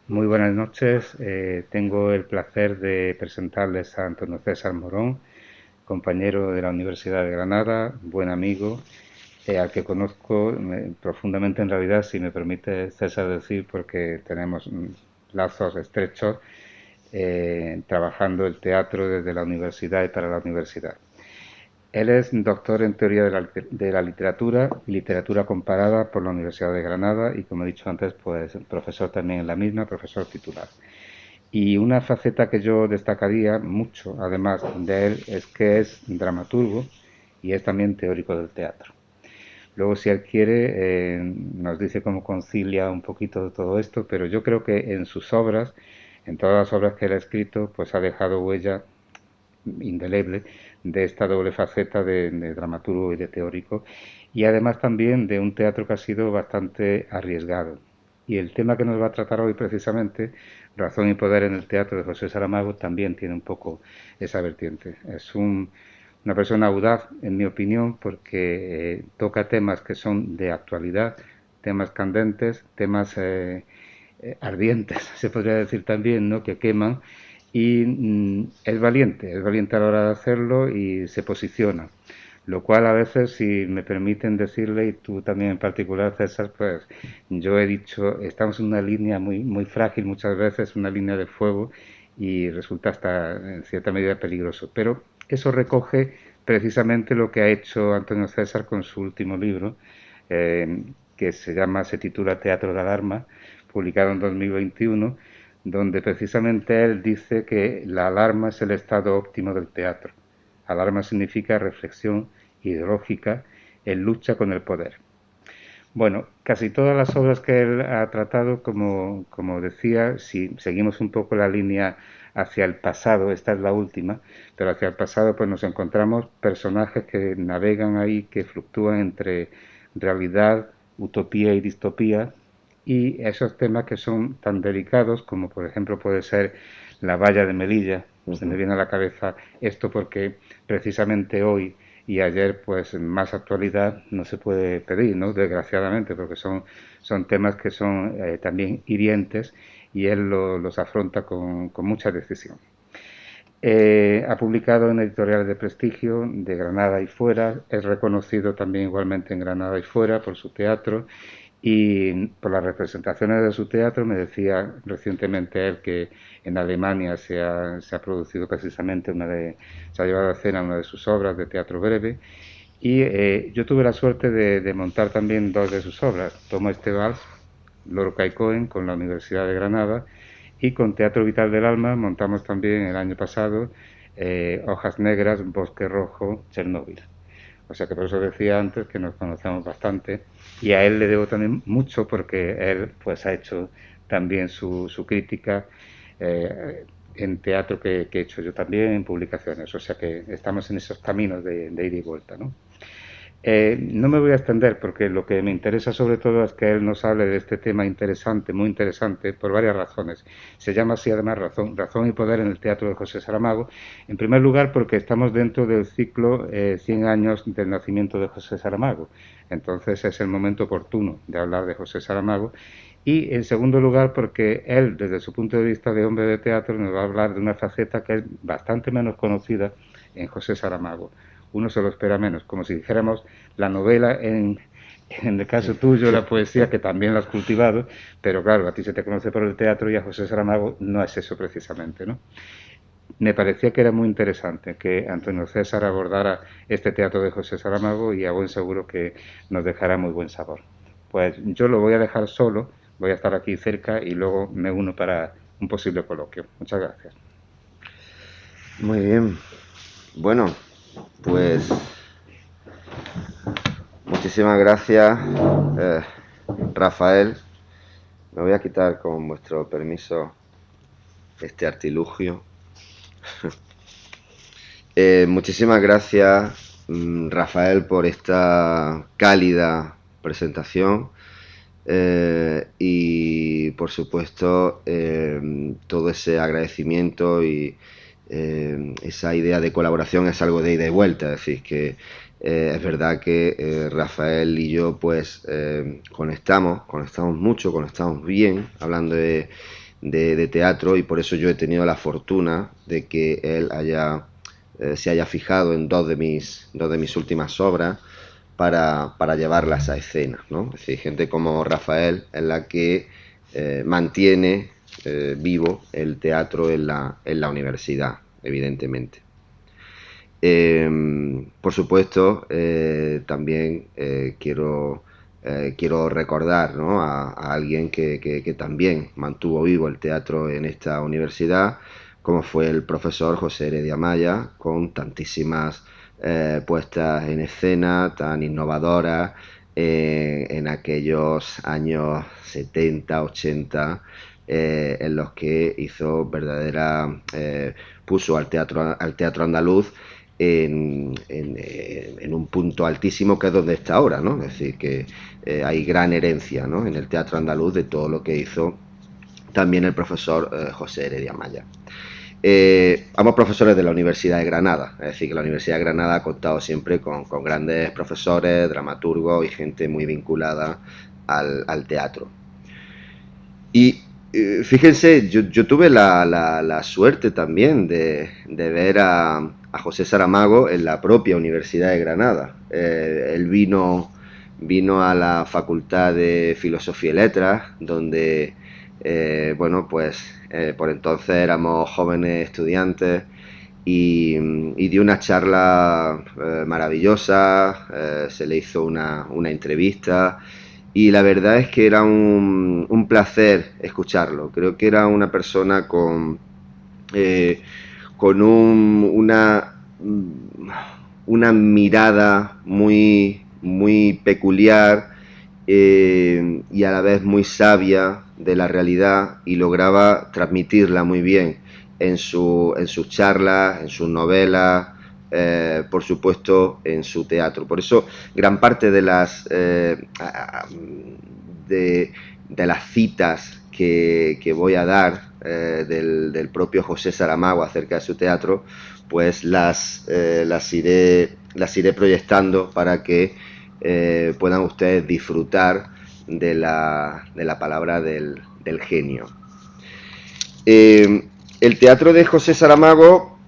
Muy buenas noches. Tengo el placer de presentarles a Antonio César Morón, compañero de la Universidad de Granada, buen amigo, al que conozco profundamente en realidad, si me permite César decir, porque tenemos lazos estrechos trabajando el teatro desde la universidad y para la universidad. Él es doctor en teoría de la literatura y literatura comparada por la Universidad de Granada y, como he dicho antes, pues profesor también en la misma, profesor titular. Y una faceta que yo destacaría mucho, además de él, es que es dramaturgo y es también teórico del teatro. Luego, si él quiere, nos dice cómo concilia un poquito de todo esto, pero yo creo que en sus obras, en todas las obras que él ha escrito, pues ha dejado huella indeleble de esta doble faceta de dramaturgo y de teórico, y además también de un teatro que ha sido bastante arriesgado. Y el tema que nos va a tratar hoy precisamente, Razón y Poder en el Teatro de José Saramago, también tiene un poco esa vertiente. Es una persona audaz, en mi opinión, porque toca temas que son de actualidad, temas candentes, temas ardientes, se podría decir también, ¿no? Que queman, y es valiente a la hora de hacerlo y se posiciona. Lo cual a veces, si me permiten decirle, y tú también en particular, César, pues yo he dicho, estamos en una línea muy frágil muchas veces, una línea de fuego, y resulta hasta en cierta medida peligroso. Pero eso recoge precisamente lo que ha hecho Antonio César con su último libro, eh, que se titula Teatro de Alarma, publicado en 2021, donde precisamente él dice que la alarma es el estado óptimo del teatro. Alarma significa reflexión ideológica en lucha con el poder. Bueno, casi todas las obras que él ha tratado, como decía, si seguimos un poco la línea hacia el pasado, esta es la última, pero hacia el pasado pues nos encontramos personajes que navegan ahí, que fluctúan entre realidad, utopía y distopía, y esos temas que son tan delicados como por ejemplo puede ser la valla de Melilla. Se me viene a la cabeza esto porque precisamente hoy y ayer pues más actualidad no se puede pedir, ¿no? Desgraciadamente, porque son temas que son también hirientes y él los afronta con mucha decisión. Ha publicado en editoriales de prestigio de Granada y fuera, es reconocido también igualmente en Granada y fuera por su teatro y por las representaciones de su teatro. Me decía recientemente él que en Alemania se ha producido precisamente se ha llevado a escena una de sus obras de teatro breve y yo tuve la suerte de montar también dos de sus obras, Tomo este vals, Lorca y Cohen, con la Universidad de Granada, y con Teatro Vital del Alma montamos también el año pasado Hojas Negras, Bosque Rojo, Chernóbil. O sea que por eso decía antes que nos conocemos bastante y a él le debo también mucho porque él pues ha hecho también su crítica en teatro que he hecho yo también, en publicaciones. O sea que estamos en esos caminos de ida y vuelta, ¿no? No me voy a extender porque lo que me interesa sobre todo es que él nos hable de este tema interesante, muy interesante, por varias razones. Se llama así además Razón y Poder en el Teatro de José Saramago. En primer lugar porque estamos dentro del ciclo 100 años del nacimiento de José Saramago. Entonces es el momento oportuno de hablar de José Saramago. Y en segundo lugar porque él, desde su punto de vista de hombre de teatro, nos va a hablar de una faceta que es bastante menos conocida en José Saramago. Uno se lo espera menos, como si dijéramos la novela en el caso tuyo, la poesía, que también la has cultivado, pero claro, a ti se te conoce por el teatro y a José Saramago no es eso precisamente, ¿no? Me parecía que era muy interesante que Antonio César abordara este teatro de José Saramago y a buen seguro que nos dejará muy buen sabor. Pues yo lo voy a dejar solo, voy a estar aquí cerca y luego me uno para un posible coloquio. Muchas gracias. Muy bien. Bueno, pues muchísimas gracias, eh, Rafael. Me voy a quitar con vuestro permiso este artilugio. Muchísimas gracias, Rafael, por esta cálida presentación. Y por supuesto todo ese agradecimiento y esa idea de colaboración es algo de ida y vuelta, es decir, que es verdad que Rafael y yo pues conectamos mucho, conectamos bien, hablando de teatro, y por eso yo he tenido la fortuna de que él se haya fijado en dos de mis últimas obras para llevarlas a escena, ¿no? Es decir, gente como Rafael es la que mantiene vivo el teatro en la universidad, evidentemente. Por supuesto, también quiero recordar, ¿no?, a alguien que también mantuvo vivo el teatro en esta universidad, como fue el profesor José Heredia Maya, con tantísimas puestas en escena tan innovadoras en aquellos años 70, 80, en los que hizo puso al teatro andaluz en un punto altísimo, que es donde está ahora, ¿no? Es decir, que hay gran herencia, ¿no?, en el teatro andaluz de todo lo que hizo también el profesor José Heredia Maya. Ambos profesores de la Universidad de Granada, es decir, que la Universidad de Granada ha contado siempre con grandes profesores, dramaturgos y gente muy vinculada al teatro. Y fíjense, yo tuve la suerte también de ver a José Saramago en la propia Universidad de Granada. Él vino a la Facultad de Filosofía y Letras, donde, bueno, pues por entonces éramos jóvenes estudiantes, y dio una charla maravillosa. Se le hizo una entrevista, y la verdad es que era un placer escucharlo. Creo que era una persona con una mirada muy, muy peculiar, y a la vez muy sabia de la realidad, y lograba transmitirla muy bien en sus charlas, en sus novelas, por supuesto en su teatro. Por eso gran parte de las citas que voy a dar del propio José Saramago acerca de su teatro, pues las iré proyectando para que puedan ustedes disfrutar de la palabra del genio. El teatro de José Saramago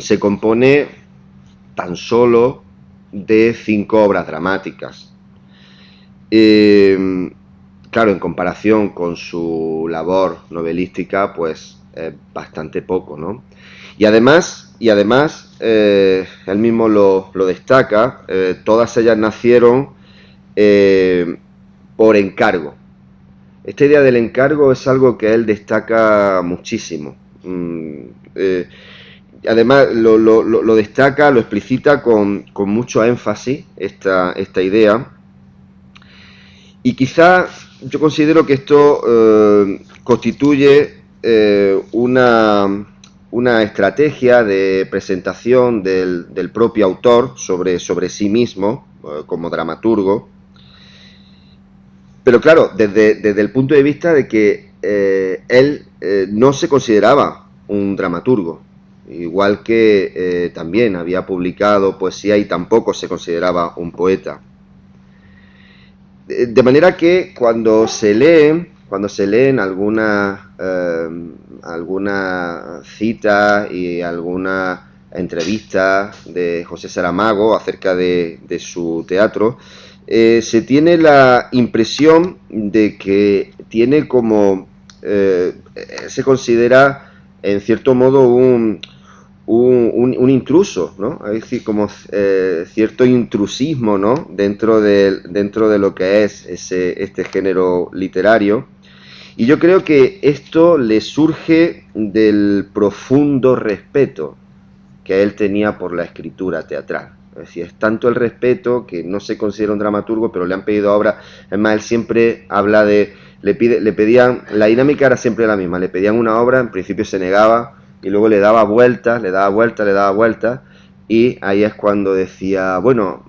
se compone tan solo de 5 obras dramáticas. Claro, en comparación con su labor novelística, pues es bastante poco, ¿no? Y además, él mismo lo destaca, todas ellas nacieron por encargo. Esta idea del encargo es algo que él destaca muchísimo. Además lo destaca, lo explicita con mucho énfasis esta idea. Y quizá yo considero que esto constituye una estrategia de presentación del propio autor sobre sí mismo como dramaturgo. Pero claro, desde el punto de vista de que él no se consideraba un dramaturgo, igual que también había publicado poesía y tampoco se consideraba un poeta. De manera que cuando se leen algunas citas y algunas entrevistas de José Saramago acerca de su teatro, se tiene la impresión de que tiene como se considera en cierto modo un intruso, ¿no? Es decir, como cierto intrusismo, ¿no?, dentro de lo que es este género literario. Y yo creo que esto le surge del profundo respeto que él tenía por la escritura teatral. Es decir, es tanto el respeto que no se considera un dramaturgo, pero le han pedido obras. Es más, él siempre habla le pedían, la dinámica era siempre la misma, le pedían una obra, en principio se negaba, y luego le daba vueltas, y ahí es cuando decía, bueno,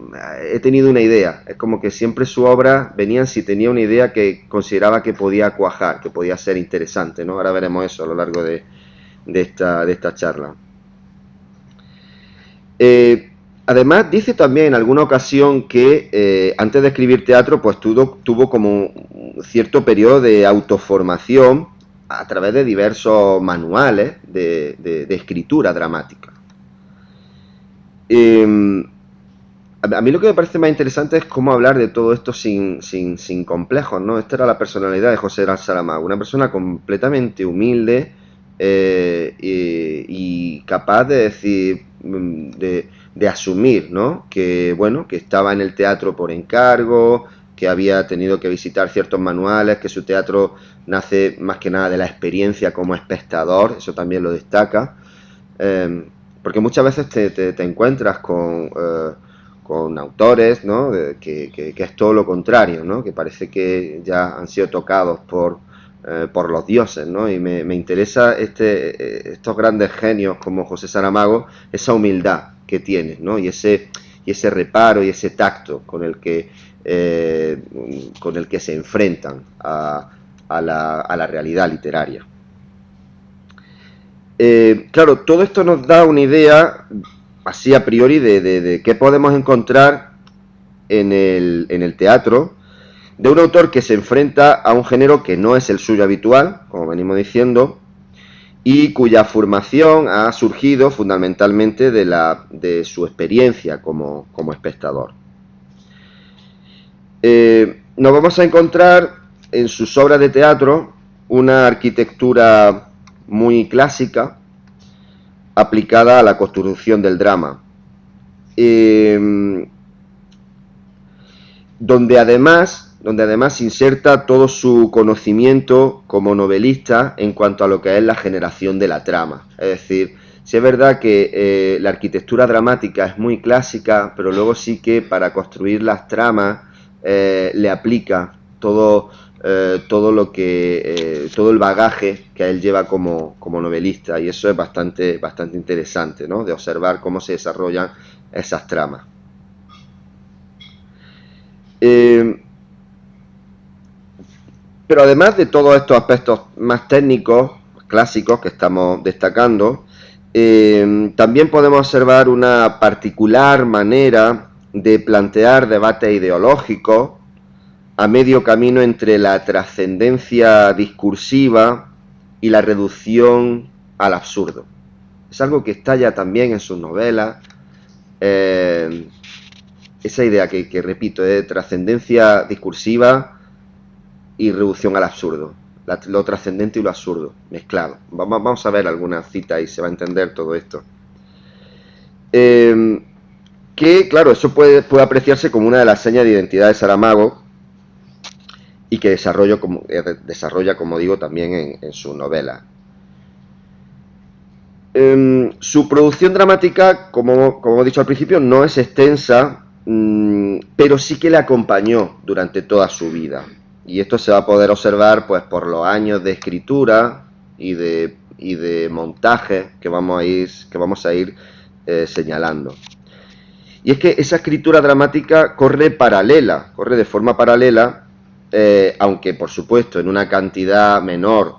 he tenido una idea. Es como que siempre su obra venían si tenía una idea que consideraba que podía cuajar, que podía ser interesante, ¿no? Ahora veremos eso a lo largo de esta charla. Además, dice también en alguna ocasión que antes de escribir teatro, pues tuvo como un cierto periodo de autoformación a través de diversos manuales de escritura dramática. A mí lo que me parece más interesante es cómo hablar de todo esto sin complejos, ¿no? Esta era la personalidad de José Saramago, una persona completamente humilde y capaz de decir, de asumir, ¿no? Que, bueno, que estaba en el teatro por encargo, que había tenido que visitar ciertos manuales, que su teatro nace más que nada de la experiencia como espectador, eso también lo destaca, porque muchas veces te encuentras con autores, ¿no? que es todo lo contrario, ¿no? Que parece que ya han sido tocados por los dioses, ¿no? Y me interesa estos grandes genios como José Saramago, esa humildad que tiene, ¿no? Y ese reparo y ese tacto con el que se enfrentan a la realidad literaria. Claro, todo esto nos da una idea así a priori de qué podemos encontrar en el teatro de un autor que se enfrenta a un género que no es el suyo habitual, como venimos diciendo, y cuya formación ha surgido fundamentalmente de su experiencia como espectador. Nos vamos a encontrar en sus obras de teatro una arquitectura muy clásica aplicada a la construcción del drama, donde además inserta todo su conocimiento como novelista en cuanto a lo que es la generación de la trama. Es decir, sí es verdad que la arquitectura dramática es muy clásica, pero luego sí que para construir las tramas le aplica todo el bagaje que él lleva como novelista, y eso es bastante interesante, ¿no? De observar cómo se desarrollan esas tramas. Pero además de todos estos aspectos más técnicos, clásicos que estamos destacando, también podemos observar una particular manera de plantear debates ideológicos a medio camino entre la trascendencia discursiva y la reducción al absurdo. Es algo que estalla también en sus novelas, esa idea que repito, de trascendencia discursiva y reducción al absurdo, lo trascendente y lo absurdo, mezclado. Vamos a ver algunas citas y se va a entender todo esto. Que, claro, eso puede apreciarse como una de las señas de identidad de Saramago y que desarrolla, como digo, también en su novela. Su producción dramática, como he dicho al principio, no es extensa, pero sí que le acompañó durante toda su vida. Y esto se va a poder observar pues por los años de escritura y de montaje que vamos a ir señalando. Y es que esa escritura dramática corre de forma paralela, aunque por supuesto en una cantidad menor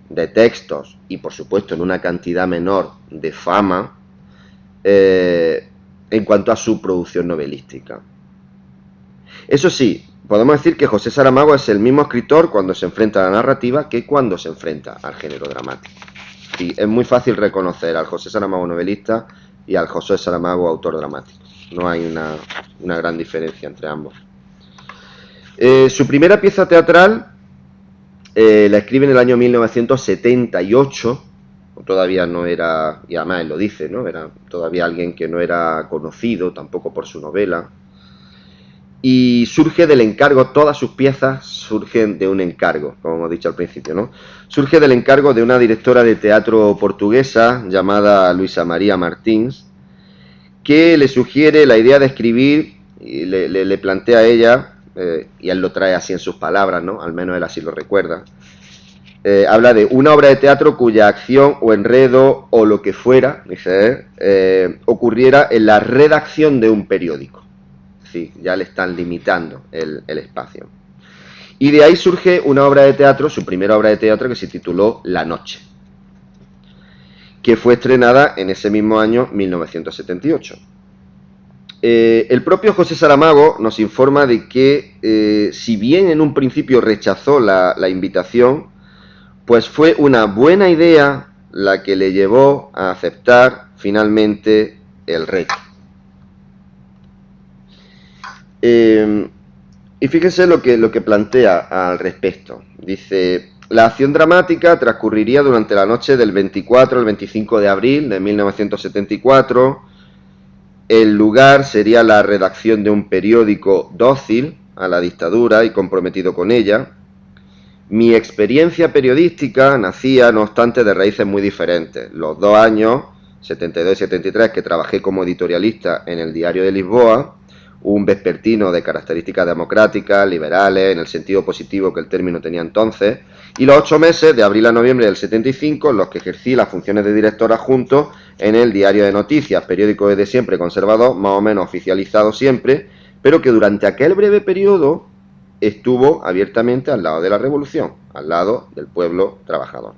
de textos y por supuesto en una cantidad menor de fama, en cuanto a su producción novelística. Eso sí, podemos decir que José Saramago es el mismo escritor cuando se enfrenta a la narrativa que cuando se enfrenta al género dramático. Sí, es muy fácil reconocer al José Saramago novelista y al José Saramago autor dramático. No hay una gran diferencia entre ambos. Su primera pieza teatral la escribe en el año 1978. Todavía no era, y además él lo dice, ¿no? Era todavía alguien que no era conocido tampoco por su novela. Y surge del encargo, todas sus piezas surgen de un encargo, como hemos dicho al principio, ¿no? Surge del encargo de una directora de teatro portuguesa llamada Luisa María Martins, que le sugiere la idea de escribir y le plantea a ella, y él lo trae así en sus palabras, ¿no? Al menos él así lo recuerda. Habla de una obra de teatro cuya acción o enredo o lo que fuera, dice ocurriera en la redacción de un periódico. Sí, ya le están limitando el espacio. Y de ahí surge una obra de teatro, su primera obra de teatro, que se tituló La Noche, que fue estrenada en ese mismo año, 1978. El propio José Saramago nos informa de que, si bien en un principio rechazó la invitación, pues fue una buena idea la que le llevó a aceptar finalmente el reto. Y fíjense lo que plantea al respecto. Dice: la acción dramática transcurriría durante la noche del 24 al 25 de abril de 1974. El lugar sería la redacción de un periódico dócil a la dictadura y comprometido con ella. Mi experiencia periodística nacía, no obstante, de raíces muy diferentes. Los 2 años, 72 y 73, que trabajé como editorialista en el Diario de Lisboa, un vespertino de características democráticas, liberales, en el sentido positivo que el término tenía entonces, y los 8 meses, de abril a noviembre del 75, en los que ejercí las funciones de director adjunto en el Diario de Noticias, periódico desde siempre conservador, más o menos oficializado siempre, pero que durante aquel breve periodo estuvo abiertamente al lado de la revolución, al lado del pueblo trabajador.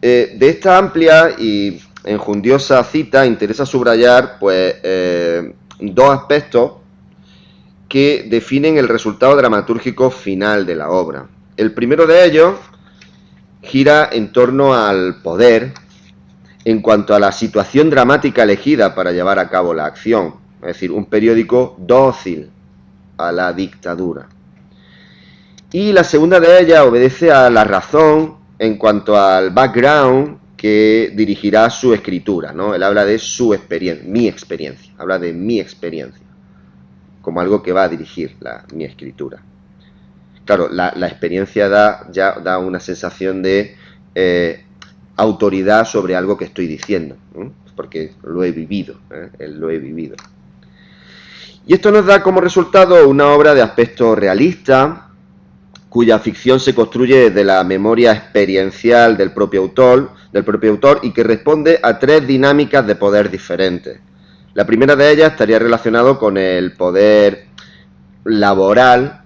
De esta amplia y enjundiosa cita interesa subrayar pues 2 aspectos que definen el resultado dramatúrgico final de la obra. El primero de ellos gira en torno al poder en cuanto a la situación dramática elegida para llevar a cabo la acción, es decir, un periódico dócil a la dictadura. Y la segunda de ellas obedece a la razón en cuanto al background que dirigirá su escritura, ¿no? Él habla de su experiencia, mi experiencia, habla de mi experiencia, como algo que va a dirigir mi escritura. Claro, la experiencia da una sensación de autoridad sobre algo que estoy diciendo, ¿no? Porque lo he vivido, lo he vivido. Y esto nos da como resultado una obra de aspecto realista, cuya ficción se construye desde la memoria experiencial del propio autor y que responde a 3 dinámicas de poder diferentes. La primera de ellas estaría relacionado con el poder laboral,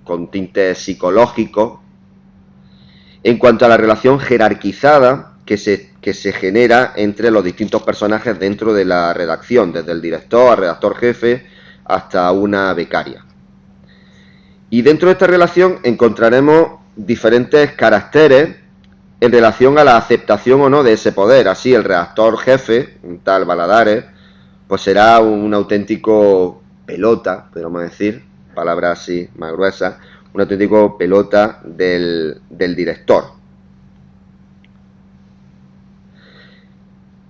con tintes psicológicos, en cuanto a la relación jerarquizada que se genera entre los distintos personajes dentro de la redacción, desde el director al redactor jefe hasta una becaria. Y dentro de esta relación encontraremos diferentes caracteres en relación a la aceptación o no de ese poder. Así, el redactor jefe, un tal Valladares, pues será un auténtico pelota, podemos decir, palabra así más gruesa, un auténtico pelota del director.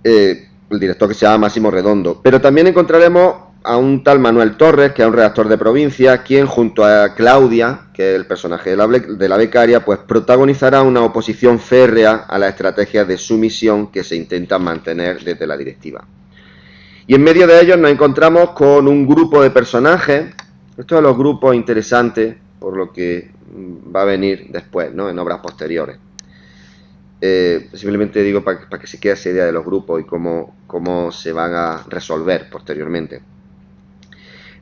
El director, que se llama Máximo Redondo. Pero también encontraremos a un tal Manuel Torres, que es un redactor de provincia, quien junto a Claudia, que es el personaje de la becaria, pues protagonizará una oposición férrea a las estrategias de sumisión que se intentan mantener desde la directiva. Y en medio de ellos nos encontramos con un grupo de personajes. Estos son los grupos interesantes por lo que va a venir después, ¿no? En obras posteriores. Simplemente digo para que se quede esa idea de los grupos y cómo se van a resolver posteriormente.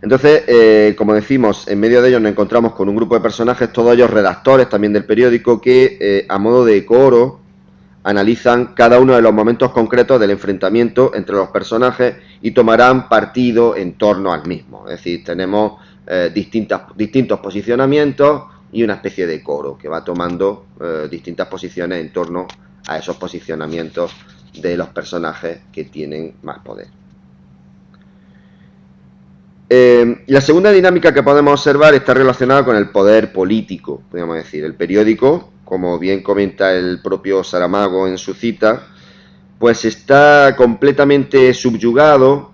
Entonces, como decimos, en medio de ellos nos encontramos con un grupo de personajes, todos ellos redactores también del periódico, que a modo de coro analizan cada uno de los momentos concretos del enfrentamiento entre los personajes y tomarán partido en torno al mismo. Es decir, tenemos distintos posicionamientos y una especie de coro que va tomando distintas posiciones en torno a esos posicionamientos de los personajes que tienen más poder. La segunda dinámica que podemos observar está relacionada con el poder político, podríamos decir. El periódico, como bien comenta el propio Saramago en su cita, pues está completamente subyugado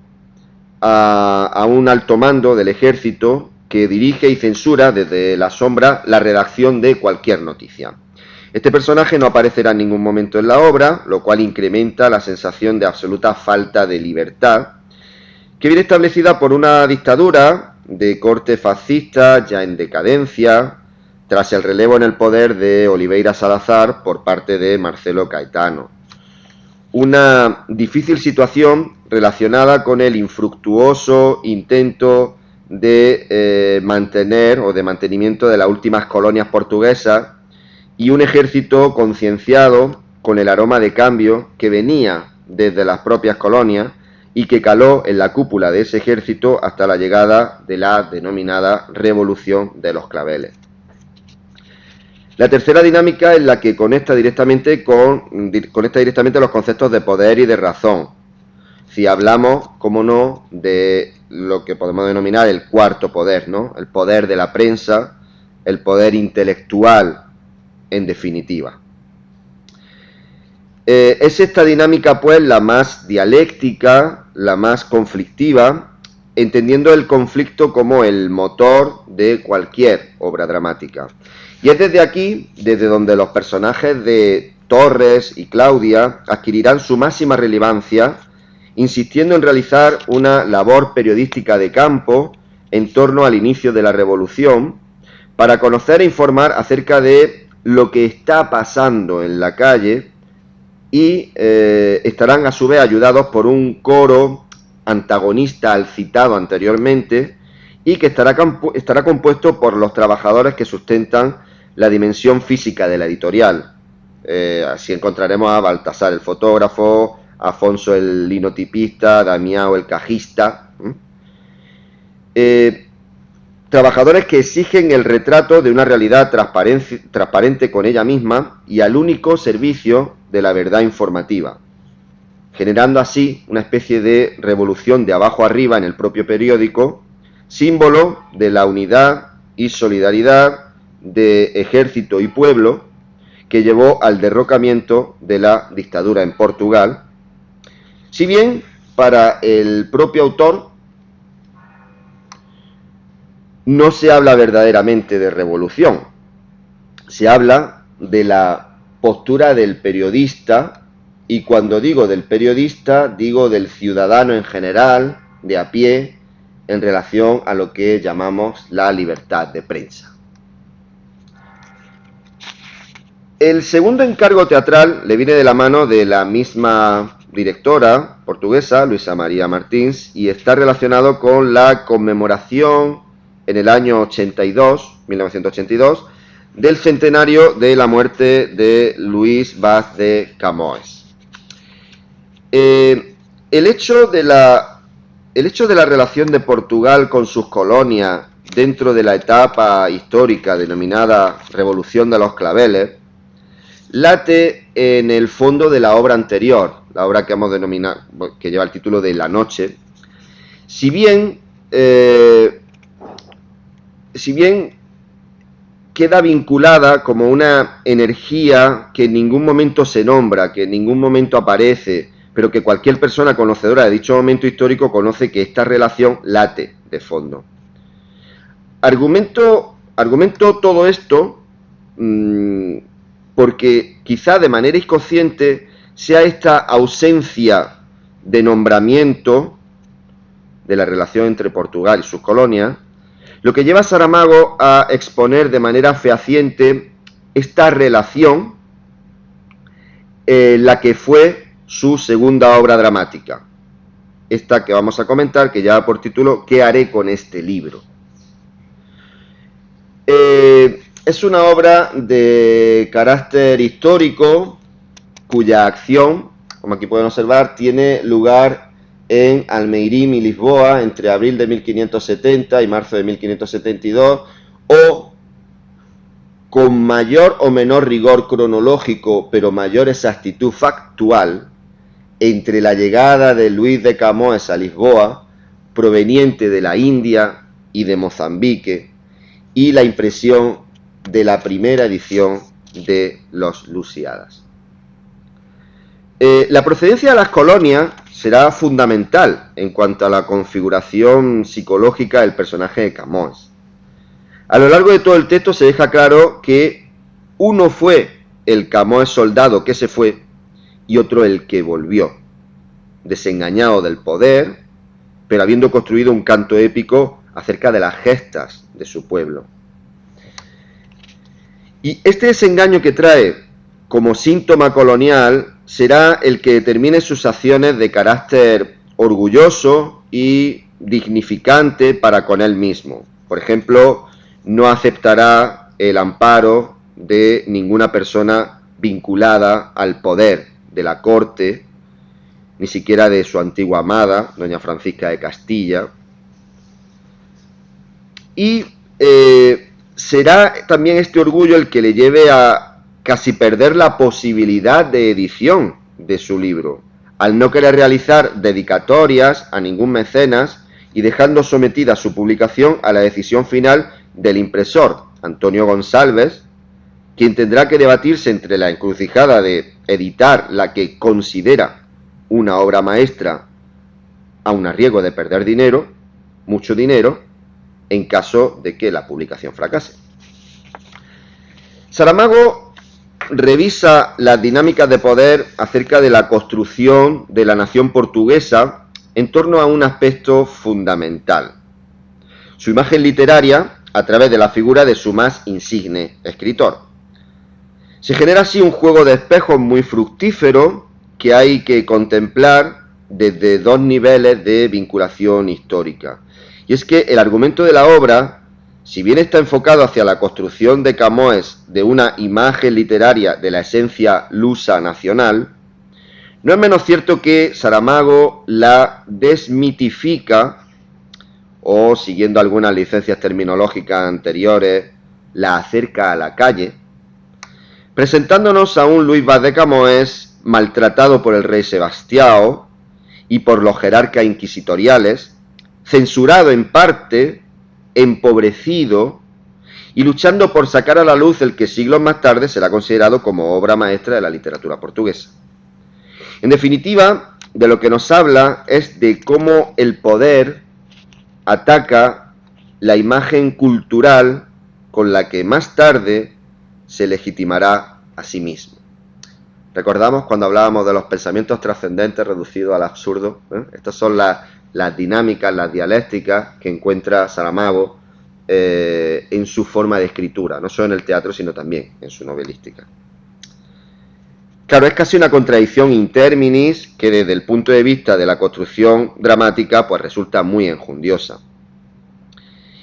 a un alto mando del ejército que dirige y censura desde la sombra la redacción de cualquier noticia. Este personaje no aparecerá en ningún momento en la obra, lo cual incrementa la sensación de absoluta falta de libertad, que viene establecida por una dictadura de corte fascista ya en decadencia, tras el relevo en el poder de Oliveira Salazar por parte de Marcelo Caetano. Una difícil situación relacionada con el infructuoso intento de mantener o de mantenimiento de las últimas colonias portuguesas y un ejército concienciado con el aroma de cambio que venía desde las propias colonias y que caló en la cúpula de ese ejército hasta la llegada de la denominada Revolución de los Claveles. La tercera dinámica es la que conecta directamente los conceptos de poder y de razón. Si hablamos, como no, de lo que podemos denominar el cuarto poder, ¿no? El poder de la prensa, el poder intelectual, en definitiva. Es esta dinámica, pues, la más dialéctica, la más conflictiva, entendiendo el conflicto como el motor de cualquier obra dramática. Y es desde aquí, desde donde los personajes de Torres y Claudia adquirirán su máxima relevancia, insistiendo en realizar una labor periodística de campo en torno al inicio de la Revolución, para conocer e informar acerca de lo que está pasando en la calle, y estarán a su vez ayudados por un coro antagonista al citado anteriormente, y que estará compuesto por los trabajadores que sustentan la dimensión física de la editorial. Así encontraremos a Baltasar el fotógrafo, a Afonso el linotipista, Damiao el cajista. Trabajadores que exigen el retrato de una realidad transparente con ella misma y al único servicio de la verdad informativa, generando así una especie de revolución de abajo arriba en el propio periódico, símbolo de la unidad y solidaridad de ejército y pueblo que llevó al derrocamiento de la dictadura en Portugal. Si bien para el propio autor no se habla verdaderamente de revolución, se habla de la postura del periodista, y cuando digo del periodista, digo del ciudadano en general, de a pie, en relación a lo que llamamos la libertad de prensa. El segundo encargo teatral le viene de la mano de la misma directora portuguesa, Luisa María Martins, y está relacionado con la conmemoración en el año 1982, del centenario de la muerte de Luis Vaz de Camões. El hecho de la relación de Portugal con sus colonias dentro de la etapa histórica denominada Revolución de los Claveles late en el fondo de la obra anterior, la obra que hemos denominado, que lleva el título de La Noche. Si bien queda vinculada como una energía que en ningún momento se nombra, que en ningún momento aparece, pero que cualquier persona conocedora de dicho momento histórico conoce que esta relación late de fondo. Argumento todo esto porque quizá de manera inconsciente sea esta ausencia de nombramiento de la relación entre Portugal y sus colonias lo que lleva a Saramago a exponer de manera fehaciente esta relación, la que fue su segunda obra dramática, esta que vamos a comentar, que lleva por título ¿Qué haré con este libro? Es una obra de carácter histórico, cuya acción, como aquí pueden observar, tiene lugar en Almeirim y Lisboa entre abril de 1570 y marzo de 1572, o con mayor o menor rigor cronológico, pero mayor exactitud factual, entre la llegada de Luis de Camões a Lisboa, proveniente de la India y de Mozambique, y la impresión de la primera edición de Los Lusíadas. La procedencia de las colonias será fundamental en cuanto a la configuración psicológica del personaje de Camões. A lo largo de todo el texto se deja claro que uno fue el Camões soldado que se fue y otro el que volvió, desengañado del poder, pero habiendo construido un canto épico acerca de las gestas de su pueblo. Y este desengaño que trae como síntoma colonial será el que determine sus acciones de carácter orgulloso y dignificante para con él mismo. Por ejemplo, no aceptará el amparo de ninguna persona vinculada al poder de la corte, ni siquiera de su antigua amada, doña Francisca de Castilla. Y será también este orgullo el que le lleve a casi perder la posibilidad de edición de su libro, al no querer realizar dedicatorias a ningún mecenas y dejando sometida su publicación a la decisión final del impresor, Antonio González, quien tendrá que debatirse entre la encrucijada de editar la que considera una obra maestra a un riesgo de perder dinero, mucho dinero, en caso de que la publicación fracase. Saramago revisa las dinámicas de poder acerca de la construcción de la nación portuguesa en torno a un aspecto fundamental: su imagen literaria a través de la figura de su más insigne escritor. Se genera así un juego de espejos muy fructífero que hay que contemplar desde dos niveles de vinculación histórica. Y es que el argumento de la obra, si bien está enfocado hacia la construcción de Camões de una imagen literaria de la esencia lusa nacional, no es menos cierto que Saramago la desmitifica, o siguiendo algunas licencias terminológicas anteriores, la acerca a la calle, presentándonos a un Luis Vaz de Camões maltratado por el rey Sebastião y por los jerarcas inquisitoriales, censurado en parte, empobrecido y luchando por sacar a la luz el que siglos más tarde será considerado como obra maestra de la literatura portuguesa. En definitiva, de lo que nos habla es de cómo el poder ataca la imagen cultural con la que más tarde se legitimará a sí mismo. Recordamos cuando hablábamos de los pensamientos trascendentes reducidos al absurdo, Estas son las dinámicas, las dialécticas que encuentra Saramago en su forma de escritura, no solo en el teatro, sino también en su novelística. Claro, es casi una contradicción in terminis que desde el punto de vista de la construcción dramática pues resulta muy enjundiosa.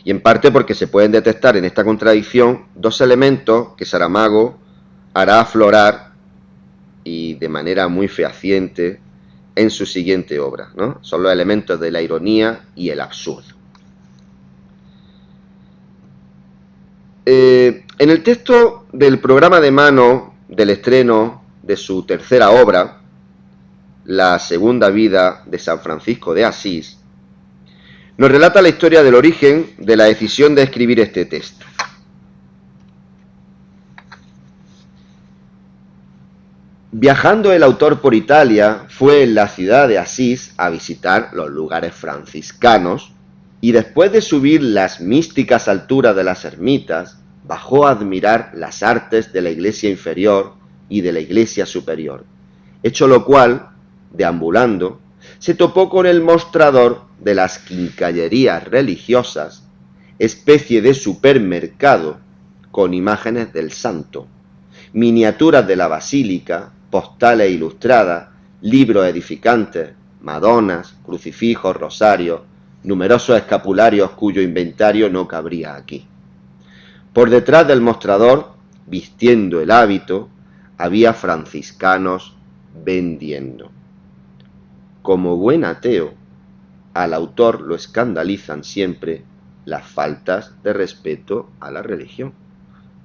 Y en parte porque se pueden detectar en esta contradicción dos elementos que Saramago hará aflorar y de manera muy fehaciente en su siguiente obra, ¿no? Son los elementos de la ironía y el absurdo. En el texto del programa de mano del estreno de su tercera obra, La segunda vida de San Francisco de Asís, nos relata la historia del origen de la decisión de escribir este texto. Viajando el autor por Italia, fue en la ciudad de Asís a visitar los lugares franciscanos y después de subir las místicas alturas de las ermitas, bajó a admirar las artes de la iglesia inferior y de la iglesia superior, hecho lo cual, deambulando, se topó con el mostrador de las quincallerías religiosas, especie de supermercado con imágenes del santo, miniaturas de la basílica, postales ilustradas, libros edificantes, madonas, crucifijos, rosarios, numerosos escapularios cuyo inventario no cabría aquí. Por detrás del mostrador, vistiendo el hábito, había franciscanos vendiendo. Como buen ateo, al autor lo escandalizan siempre las faltas de respeto a la religión.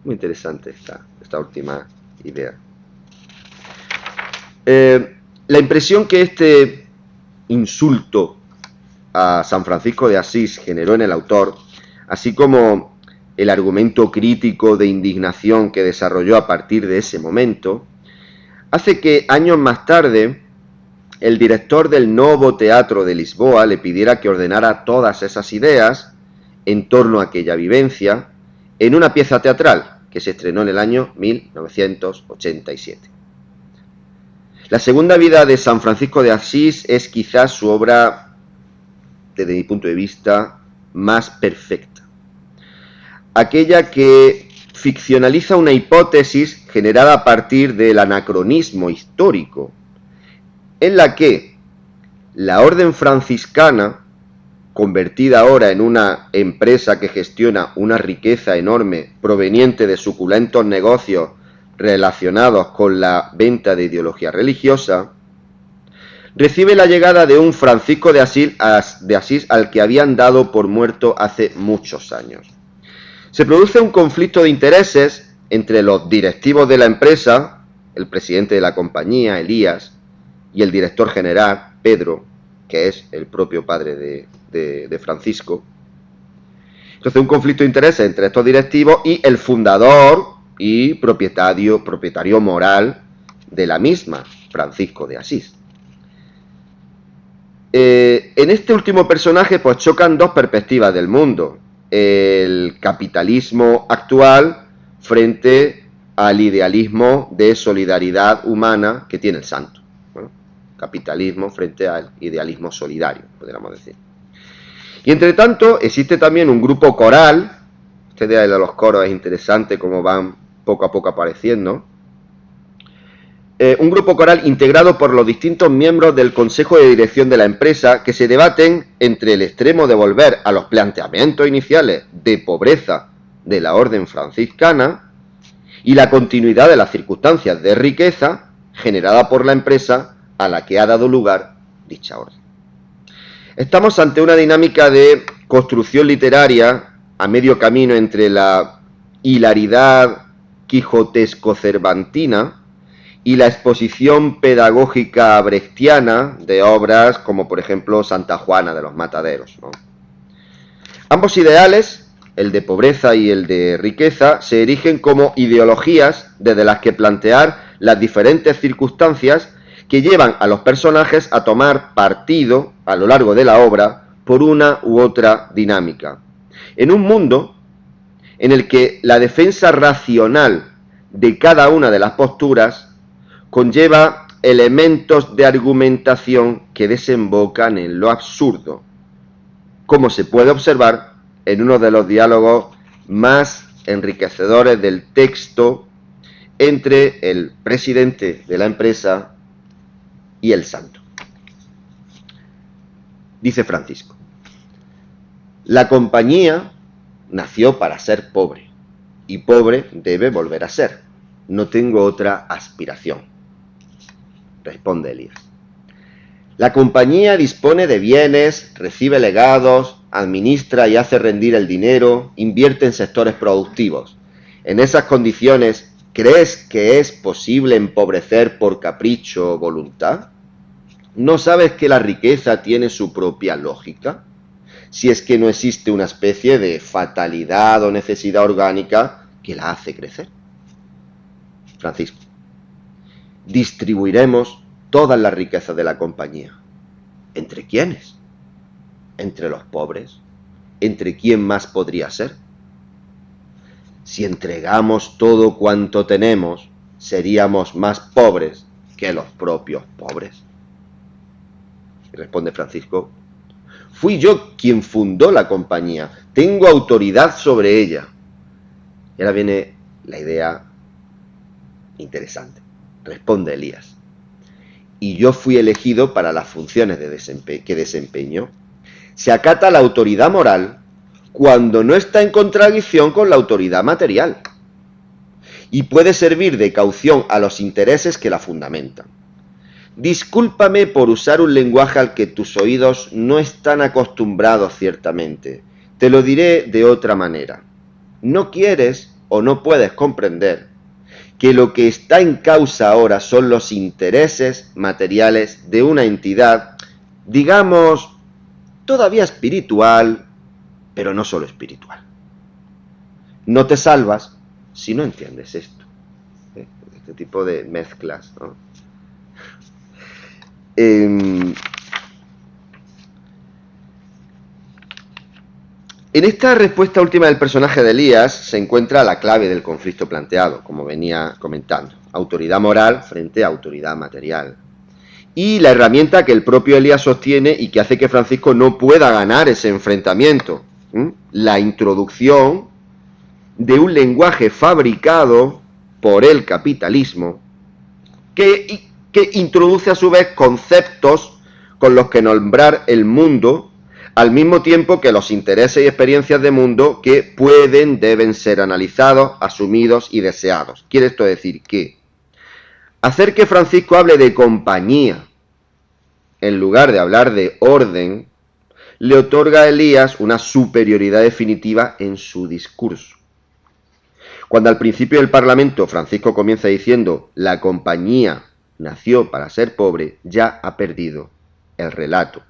Muy interesante esta última idea. La impresión que este insulto a San Francisco de Asís generó en el autor, así como el argumento crítico de indignación que desarrolló a partir de ese momento, hace que años más tarde el director del Novo Teatro de Lisboa le pidiera que ordenara todas esas ideas en torno a aquella vivencia en una pieza teatral que se estrenó en el año 1987. La segunda vida de San Francisco de Asís es quizás su obra, desde mi punto de vista, más perfecta. Aquella que ficcionaliza una hipótesis generada a partir del anacronismo histórico, en la que la orden franciscana, convertida ahora en una empresa que gestiona una riqueza enorme proveniente de suculentos negocios relacionados con la venta de ideología religiosa, recibe la llegada de un Francisco de Asís al que habían dado por muerto hace muchos años. Se produce un conflicto de intereses entre los directivos de la empresa, el presidente de la compañía, Elías, y el director general, Pedro, que es el propio padre de Francisco. Entonces, un conflicto de intereses entre estos directivos y el fundador y propietario moral de la misma, Francisco de Asís. En este último personaje pues chocan dos perspectivas del mundo: el capitalismo actual frente al idealismo de solidaridad humana que tiene el santo. Bueno, capitalismo frente al idealismo solidario, podríamos decir. Y entre tanto existe también un grupo coral. Esta idea de los coros es interesante, cómo van poco a poco apareciendo. Un grupo coral integrado por los distintos miembros del consejo de dirección de la empresa, que se debaten entre el extremo de volver a los planteamientos iniciales de pobreza de la orden franciscana y la continuidad de las circunstancias de riqueza generada por la empresa a la que ha dado lugar dicha orden. Estamos ante una dinámica de construcción literaria a medio camino entre la hilaridad quijotesco-cervantina y la exposición pedagógica brechtiana de obras como, por ejemplo, Santa Juana de los Mataderos, ¿no? Ambos ideales, el de pobreza y el de riqueza, se erigen como ideologías desde las que plantear las diferentes circunstancias que llevan a los personajes a tomar partido a lo largo de la obra por una u otra dinámica. En un mundo en el que la defensa racional de cada una de las posturas conlleva elementos de argumentación que desembocan en lo absurdo, como se puede observar en uno de los diálogos más enriquecedores del texto entre el presidente de la empresa y el santo. Dice Francisco: la compañía nació para ser pobre, y pobre debe volver a ser. No tengo otra aspiración. Responde Elías: la compañía dispone de bienes, recibe legados, administra y hace rendir el dinero, invierte en sectores productivos. En esas condiciones, ¿crees que es posible empobrecer por capricho o voluntad? ¿No sabes que la riqueza tiene su propia lógica? Si es que no existe una especie de fatalidad o necesidad orgánica que la hace crecer. Francisco: distribuiremos todas las riquezas de la compañía. ¿Entre quiénes? ¿Entre los pobres? ¿Entre quién más podría ser? Si entregamos todo cuanto tenemos, seríamos más pobres que los propios pobres. Y responde Francisco: fui yo quien fundó la compañía, tengo autoridad sobre ella. Y ahora viene la idea interesante. Responde Elías: y yo fui elegido para las funciones que desempeño. Se acata la autoridad moral cuando no está en contradicción con la autoridad material y puede servir de caución a los intereses que la fundamentan. Discúlpame por usar un lenguaje al que tus oídos no están acostumbrados ciertamente. Te lo diré de otra manera. No quieres o no puedes comprender que lo que está en causa ahora son los intereses materiales de una entidad, digamos, todavía espiritual, pero no solo espiritual. No te salvas si no entiendes esto. Este tipo de mezclas, ¿no? En esta respuesta última del personaje de Elías se encuentra la clave del conflicto planteado, como venía comentando: autoridad moral frente a autoridad material. Y la herramienta que el propio Elías sostiene y que hace que Francisco no pueda ganar ese enfrentamiento: la introducción de un lenguaje fabricado por el capitalismo que introduce a su vez conceptos con los que nombrar el mundo, al mismo tiempo que los intereses y experiencias de mundo que deben ser analizados, asumidos y deseados. Quiere esto decir que hacer que Francisco hable de compañía en lugar de hablar de orden le otorga a Elías una superioridad definitiva en su discurso. Cuando al principio del Parlamento Francisco comienza diciendo la compañía nació para ser pobre, ya ha perdido el relato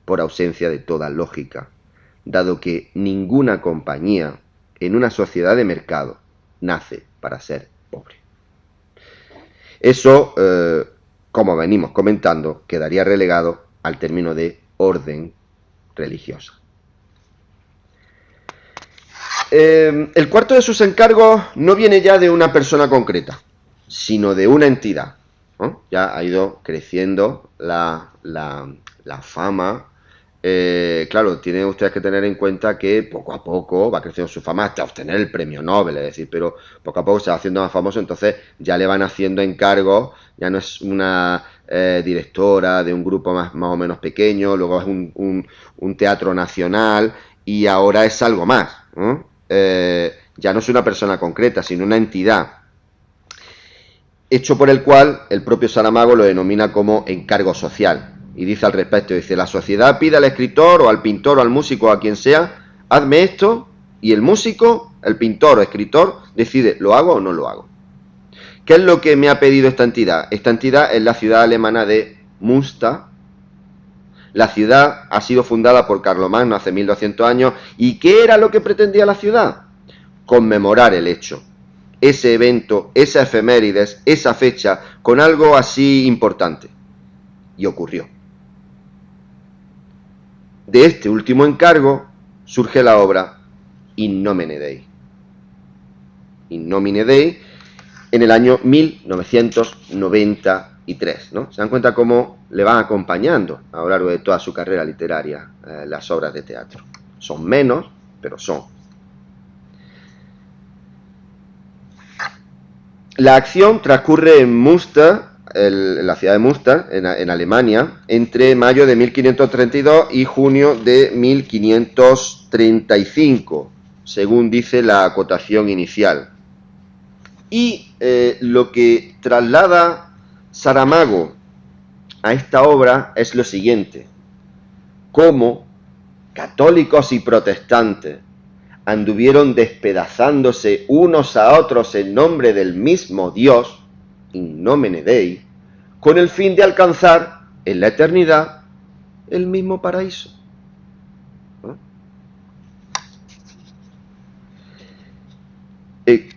por ausencia de toda lógica, dado que ninguna compañía en una sociedad de mercado nace para ser pobre. Eso, como venimos comentando, quedaría relegado al término de orden religiosa. El cuarto de sus encargos no viene ya de una persona concreta, sino de una entidad, ¿no? Ya ha ido creciendo la fama. Claro, tienen ustedes que tener en cuenta que poco a poco va creciendo su fama hasta obtener el premio Nobel, es decir, pero poco a poco se va haciendo más famoso, entonces ya le van haciendo encargos, ya no es una directora de un grupo más o menos pequeño, luego es un teatro nacional y ahora es algo más, ¿no? Ya no es una persona concreta, sino una entidad, hecho por el cual el propio Saramago lo denomina como encargo social. Y dice al respecto, dice, la sociedad pide al escritor o al pintor o al músico o a quien sea, hazme esto, y el músico, el pintor o escritor decide, ¿lo hago o no lo hago? ¿Qué es lo que me ha pedido esta entidad? Esta entidad es la ciudad alemana de Münster. La ciudad ha sido fundada por Carlomagno hace 1200 años. ¿Y qué era lo que pretendía la ciudad? Conmemorar el hecho, ese evento, esa efemérides, esa fecha, con algo así importante. Y ocurrió. De este último encargo surge la obra In nomine Dei. In nomine Dei en el año 1993, ¿no? Se dan cuenta cómo le van acompañando a lo largo de toda su carrera literaria las obras de teatro. Son menos, pero son. La acción transcurre en Münster, en la ciudad de Münster, en Alemania, entre mayo de 1532 y junio de 1535, según dice la acotación inicial. Y lo que traslada Saramago a esta obra es lo siguiente: cómo católicos y protestantes anduvieron despedazándose unos a otros en nombre del mismo Dios, in nomine Dei, con el fin de alcanzar en la eternidad el mismo paraíso.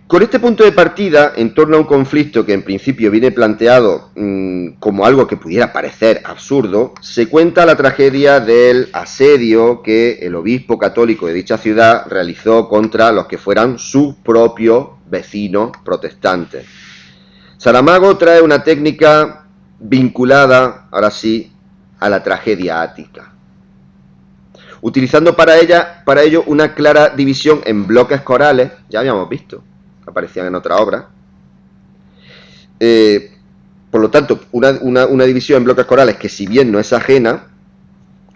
Con este punto de partida, en torno a un conflicto que en principio viene planteado como algo que pudiera parecer absurdo, se cuenta la tragedia del asedio que el obispo católico de dicha ciudad realizó contra los que fueran sus propios vecinos protestantes. Saramago trae una técnica vinculada, ahora sí, a la tragedia ática, utilizando para ello una clara división en bloques corales, ya habíamos visto, aparecían en otra obra. Por lo tanto, una división en bloques corales que, si bien no es ajena,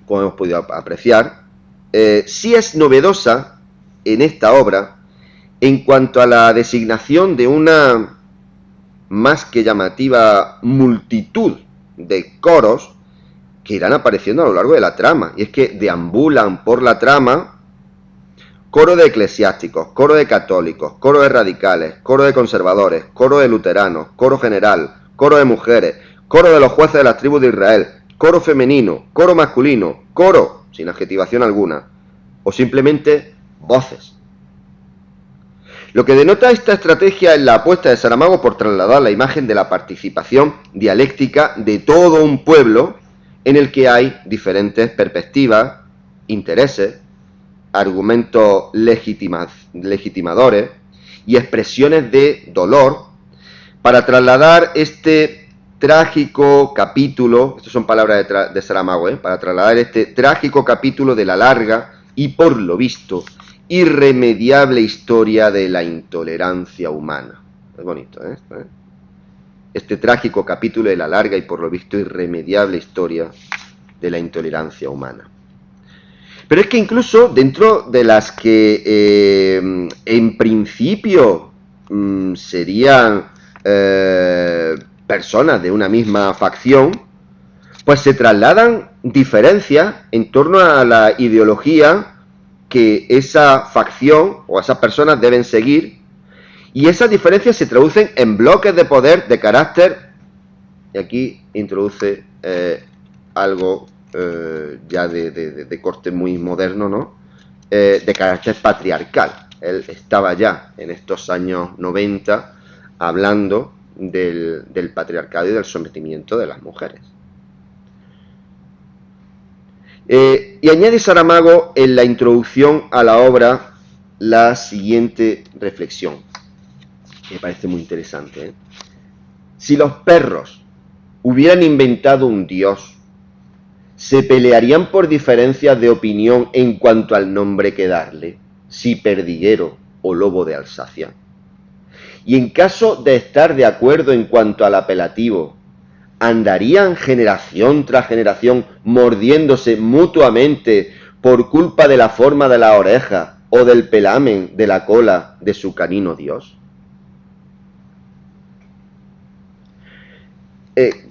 como hemos podido apreciar, sí es novedosa en esta obra en cuanto a la designación de una más que llamativa multitud de coros que irán apareciendo a lo largo de la trama, y es que deambulan por la trama coro de eclesiásticos, coro de católicos, coro de radicales, coro de conservadores, coro de luteranos, coro general, coro de mujeres, coro de los jueces de las tribus de Israel, coro femenino, coro masculino, coro sin adjetivación alguna, o simplemente voces. Lo que denota esta estrategia es la apuesta de Saramago por trasladar la imagen de la participación dialéctica de todo un pueblo en el que hay diferentes perspectivas, intereses, argumentos legitimadores y expresiones de dolor, para trasladar este trágico capítulo, estas son palabras de Saramago, para trasladar este trágico capítulo de la larga y, por lo visto, irremediable historia de la intolerancia humana. Es bonito, ¿eh? Este trágico capítulo de la larga y, por lo visto, irremediable historia de la intolerancia humana. Pero es que incluso dentro de las que en principio serían personas de una misma facción, pues se trasladan diferencias en torno a la ideología que esa facción o esas personas deben seguir, Y esas diferencias se traducen en bloques de poder de carácter, y aquí introduce algo ya de corte muy moderno, ¿no? De carácter patriarcal. Él estaba ya en estos años 90 hablando del patriarcado y del sometimiento de las mujeres. Y añade Saramago en la introducción a la obra la siguiente reflexión, que me parece muy interesante. Si los perros hubieran inventado un dios, se pelearían por diferencias de opinión en cuanto al nombre que darle, si perdiguero o lobo de Alsacia. Y en caso de estar de acuerdo en cuanto al apelativo, ¿andarían generación tras generación mordiéndose mutuamente por culpa de la forma de la oreja o del pelamen de la cola de su canino dios?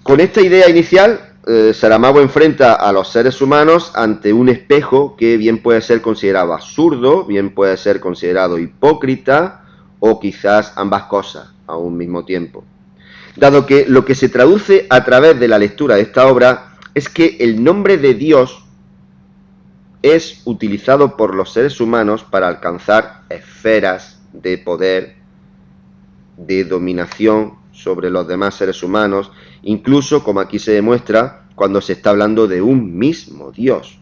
Con esta idea inicial, Saramago enfrenta a los seres humanos ante un espejo que bien puede ser considerado absurdo, bien puede ser considerado hipócrita o quizás ambas cosas a un mismo tiempo. Dado que lo que se traduce a través de la lectura de esta obra es que el nombre de Dios es utilizado por los seres humanos para alcanzar esferas de poder, de dominación sobre los demás seres humanos, incluso, como aquí se demuestra, cuando se está hablando de un mismo Dios.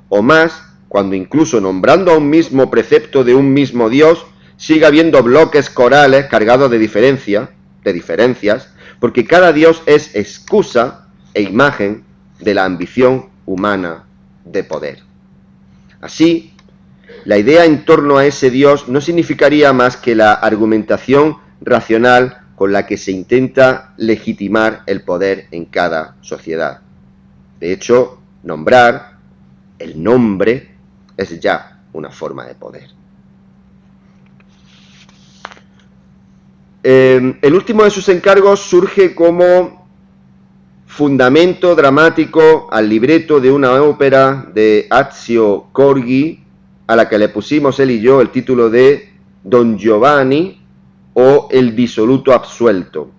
O más, cuando incluso nombrando a un mismo precepto de un mismo Dios, sigue habiendo bloques corales cargados de diferencias, porque cada Dios es excusa e imagen de la ambición humana de poder. Así, la idea en torno a ese Dios no significaría más que la argumentación racional con la que se intenta legitimar el poder en cada sociedad. De hecho, nombrar, el nombre, es ya una forma de poder. El último de sus encargos surge como fundamento dramático al libreto de una ópera de Ezio Corgi, a la que le pusimos él y yo el título de Don Giovanni o El disoluto absuelto.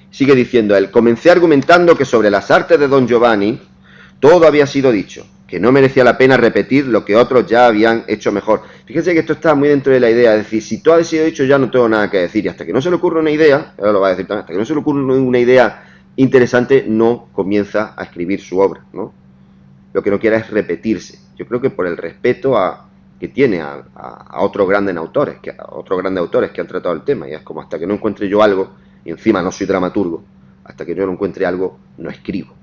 Sigue diciendo él: comencé argumentando que sobre las artes de Don Giovanni todo había sido dicho, que no merecía la pena repetir lo que otros ya habían hecho mejor. Fíjense que esto está muy dentro de la idea, es decir, si todo ha sido dicho ya no tengo nada que decir, y hasta que no se le ocurra una idea, ahora lo va a decir también, hasta que no se le ocurra una idea interesante, no comienza a escribir su obra, ¿no? Lo que no quiera es repetirse. Yo creo que por el respeto que tiene a otros grandes autores, que han tratado el tema, y es como hasta que no encuentre yo algo, y encima no soy dramaturgo, hasta que yo no encuentre algo, no escribo.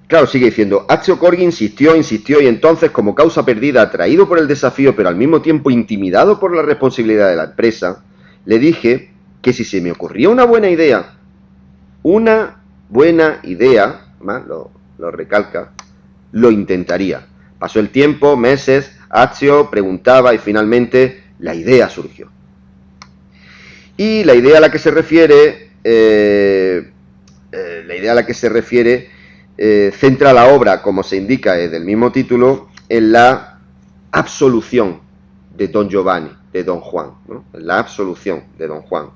Claro, sigue diciendo: Ezio Corgi insistió, y entonces, como causa perdida, atraído por el desafío, pero al mismo tiempo intimidado por la responsabilidad de la empresa, le dije que si se me ocurría una buena idea, más lo recalca, lo intentaría. Pasó el tiempo, meses, Ezio preguntaba y finalmente la idea surgió. Y la idea a la que se refiere, centra la obra, como se indica desde el mismo título, en la absolución de Don Giovanni, de Don Juan, ¿no? La absolución de Don Juan,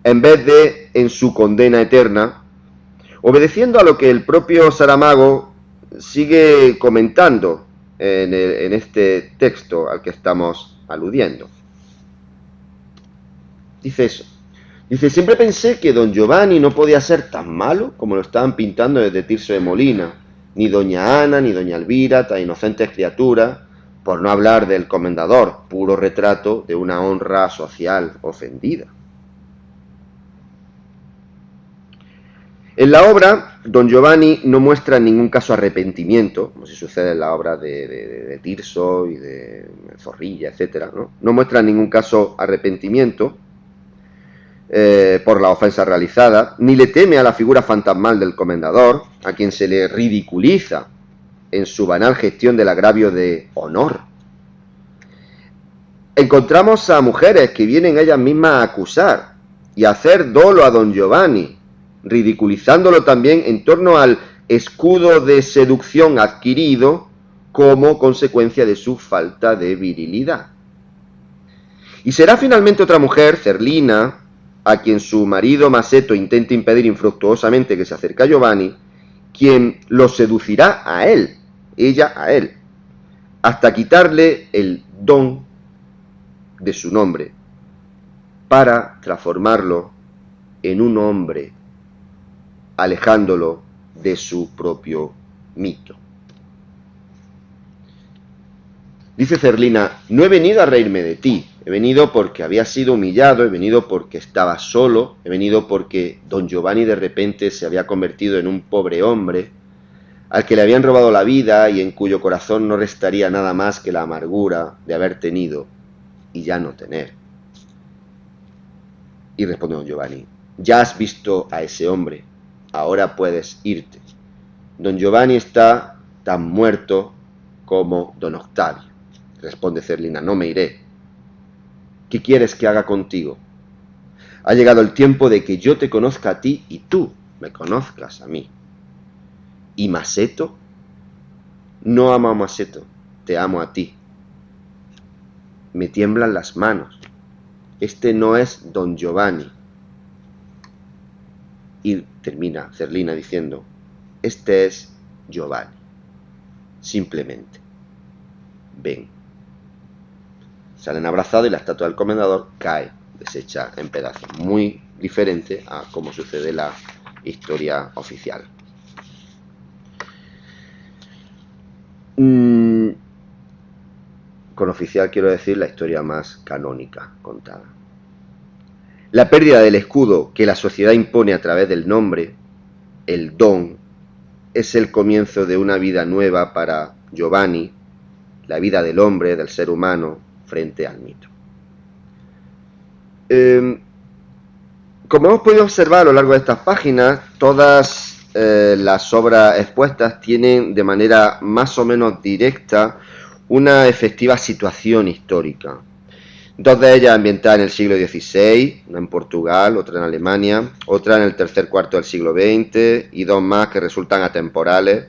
en vez de en su condena eterna, obedeciendo a lo que el propio Saramago sigue comentando en este texto al que estamos aludiendo. Dice eso. Dice: siempre pensé que Don Giovanni no podía ser tan malo como lo estaban pintando desde Tirso de Molina, ni Doña Ana, ni Doña Elvira, tan inocentes criaturas, por no hablar del comendador, puro retrato de una honra social ofendida. En la obra, Don Giovanni no muestra en ningún caso arrepentimiento, como si sucede en la obra de Tirso y de Zorrilla, etc., ¿no? No muestra en ningún caso arrepentimiento por la ofensa realizada, ni le teme a la figura fantasmal del comendador, a quien se le ridiculiza en su banal gestión del agravio de honor. Encontramos a mujeres que vienen ellas mismas a acusar y a hacer dolo a Don Giovanni, ridiculizándolo también en torno al escudo de seducción adquirido como consecuencia de su falta de virilidad. Y será finalmente otra mujer, Zerlina, a quien su marido Maceto intenta impedir infructuosamente que se acerque a Giovanni, quien lo seducirá a él, ella a él, hasta quitarle el don de su nombre, para transformarlo en un hombre, alejándolo de su propio mito. Dice Zerlina: no he venido a reírme de ti, he venido porque había sido humillado, he venido porque estaba solo, he venido porque don Giovanni de repente se había convertido en un pobre hombre, al que le habían robado la vida y en cuyo corazón no restaría nada más que la amargura de haber tenido y ya no tener. Y responde don Giovanni: ya has visto a ese hombre, ahora puedes irte. Don Giovanni está tan muerto como don Octavio. Responde Zerlina: no me iré. ¿Qué quieres que haga contigo? Ha llegado el tiempo de que yo te conozca a ti y tú me conozcas a mí. ¿Y Maceto? No amo a Maceto, te amo a ti. Me tiemblan las manos. Este no es don Giovanni. Y termina Zerlina diciendo: este es Giovanni. Simplemente. Ven. Salen abrazados y la estatua del comendador cae deshecha en pedazos. Muy diferente a cómo sucede la historia oficial. Con oficial quiero decir la historia más canónica contada. La pérdida del escudo que la sociedad impone a través del nombre, el don, es el comienzo de una vida nueva para Giovanni, la vida del hombre, del ser humano, frente al mito. Como hemos podido observar a lo largo de estas páginas, todas las obras expuestas tienen de manera más o menos directa una efectiva situación histórica. Dos de ellas ambientadas en el siglo XVI, una en Portugal, otra en Alemania, otra en el tercer cuarto del siglo XX y dos más que resultan atemporales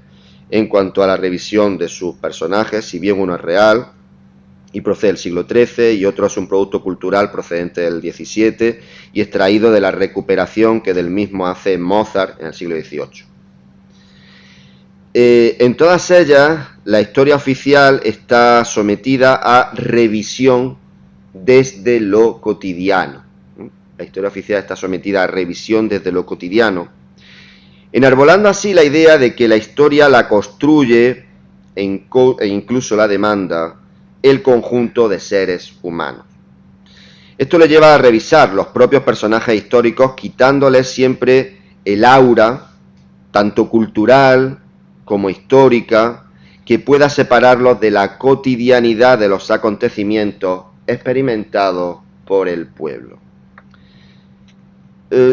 en cuanto a la revisión de sus personajes, si bien uno es real y procede del siglo XIII y otro es un producto cultural procedente del XVII y extraído de la recuperación que del mismo hace Mozart en el siglo XVIII. En todas ellas, la historia oficial está sometida a revisión desde lo cotidiano. La historia oficial está sometida a revisión desde lo cotidiano, enarbolando así la idea de que la historia la construye e incluso la demanda el conjunto de seres humanos. Esto le lleva a revisar los propios personajes históricos, quitándoles siempre el aura, tanto cultural como histórica, que pueda separarlos de la cotidianidad de los acontecimientos experimentados por el pueblo.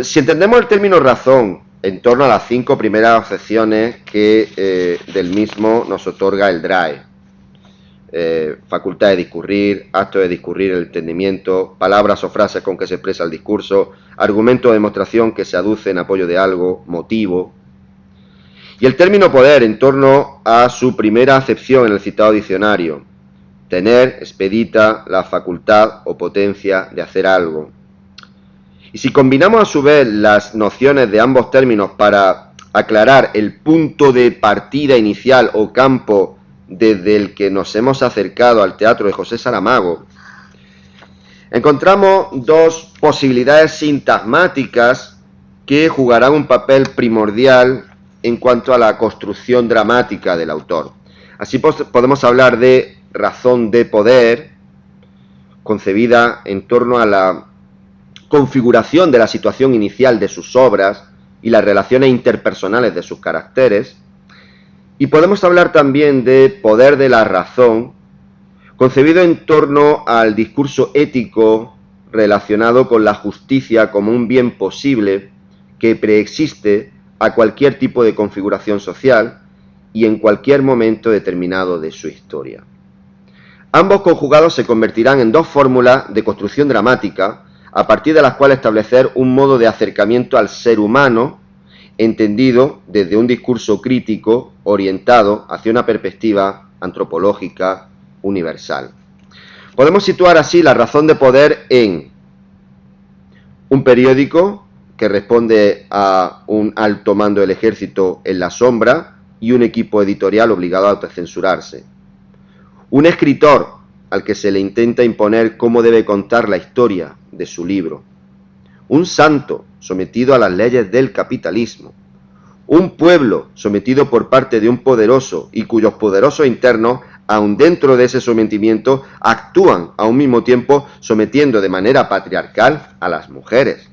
Si entendemos el término razón en torno a las 5 primeras acepciones que del mismo nos otorga el DRAE, facultad de discurrir, acto de discurrir el entendimiento, palabras o frases con que se expresa el discurso, argumento o demostración que se aduce en apoyo de algo, motivo, y el término poder en torno a su primera acepción en el citado diccionario, tener expedita la facultad o potencia de hacer algo. Y si combinamos a su vez las nociones de ambos términos para aclarar el punto de partida inicial o campo desde el que nos hemos acercado al teatro de José Saramago, encontramos dos posibilidades sintagmáticas que jugarán un papel primordial en cuanto a la construcción dramática del autor. Así podemos hablar de razón de poder, concebida en torno a la configuración de la situación inicial de sus obras y las relaciones interpersonales de sus caracteres, y podemos hablar también de poder de la razón, concebido en torno al discurso ético relacionado con la justicia como un bien posible que preexiste a cualquier tipo de configuración social y en cualquier momento determinado de su historia. Ambos conjugados se convertirán en dos fórmulas de construcción dramática a partir de las cuales establecer un modo de acercamiento al ser humano entendido desde un discurso crítico orientado hacia una perspectiva antropológica universal. Podemos situar así la razón de poder en un periódico que responde a un alto mando del ejército en la sombra y un equipo editorial obligado a autocensurarse. Un escritor al que se le intenta imponer cómo debe contar la historia de su libro. Un santo sometido a las leyes del capitalismo. Un pueblo sometido por parte de un poderoso y cuyos poderosos internos, aun dentro de ese sometimiento, actúan a un mismo tiempo sometiendo de manera patriarcal a las mujeres.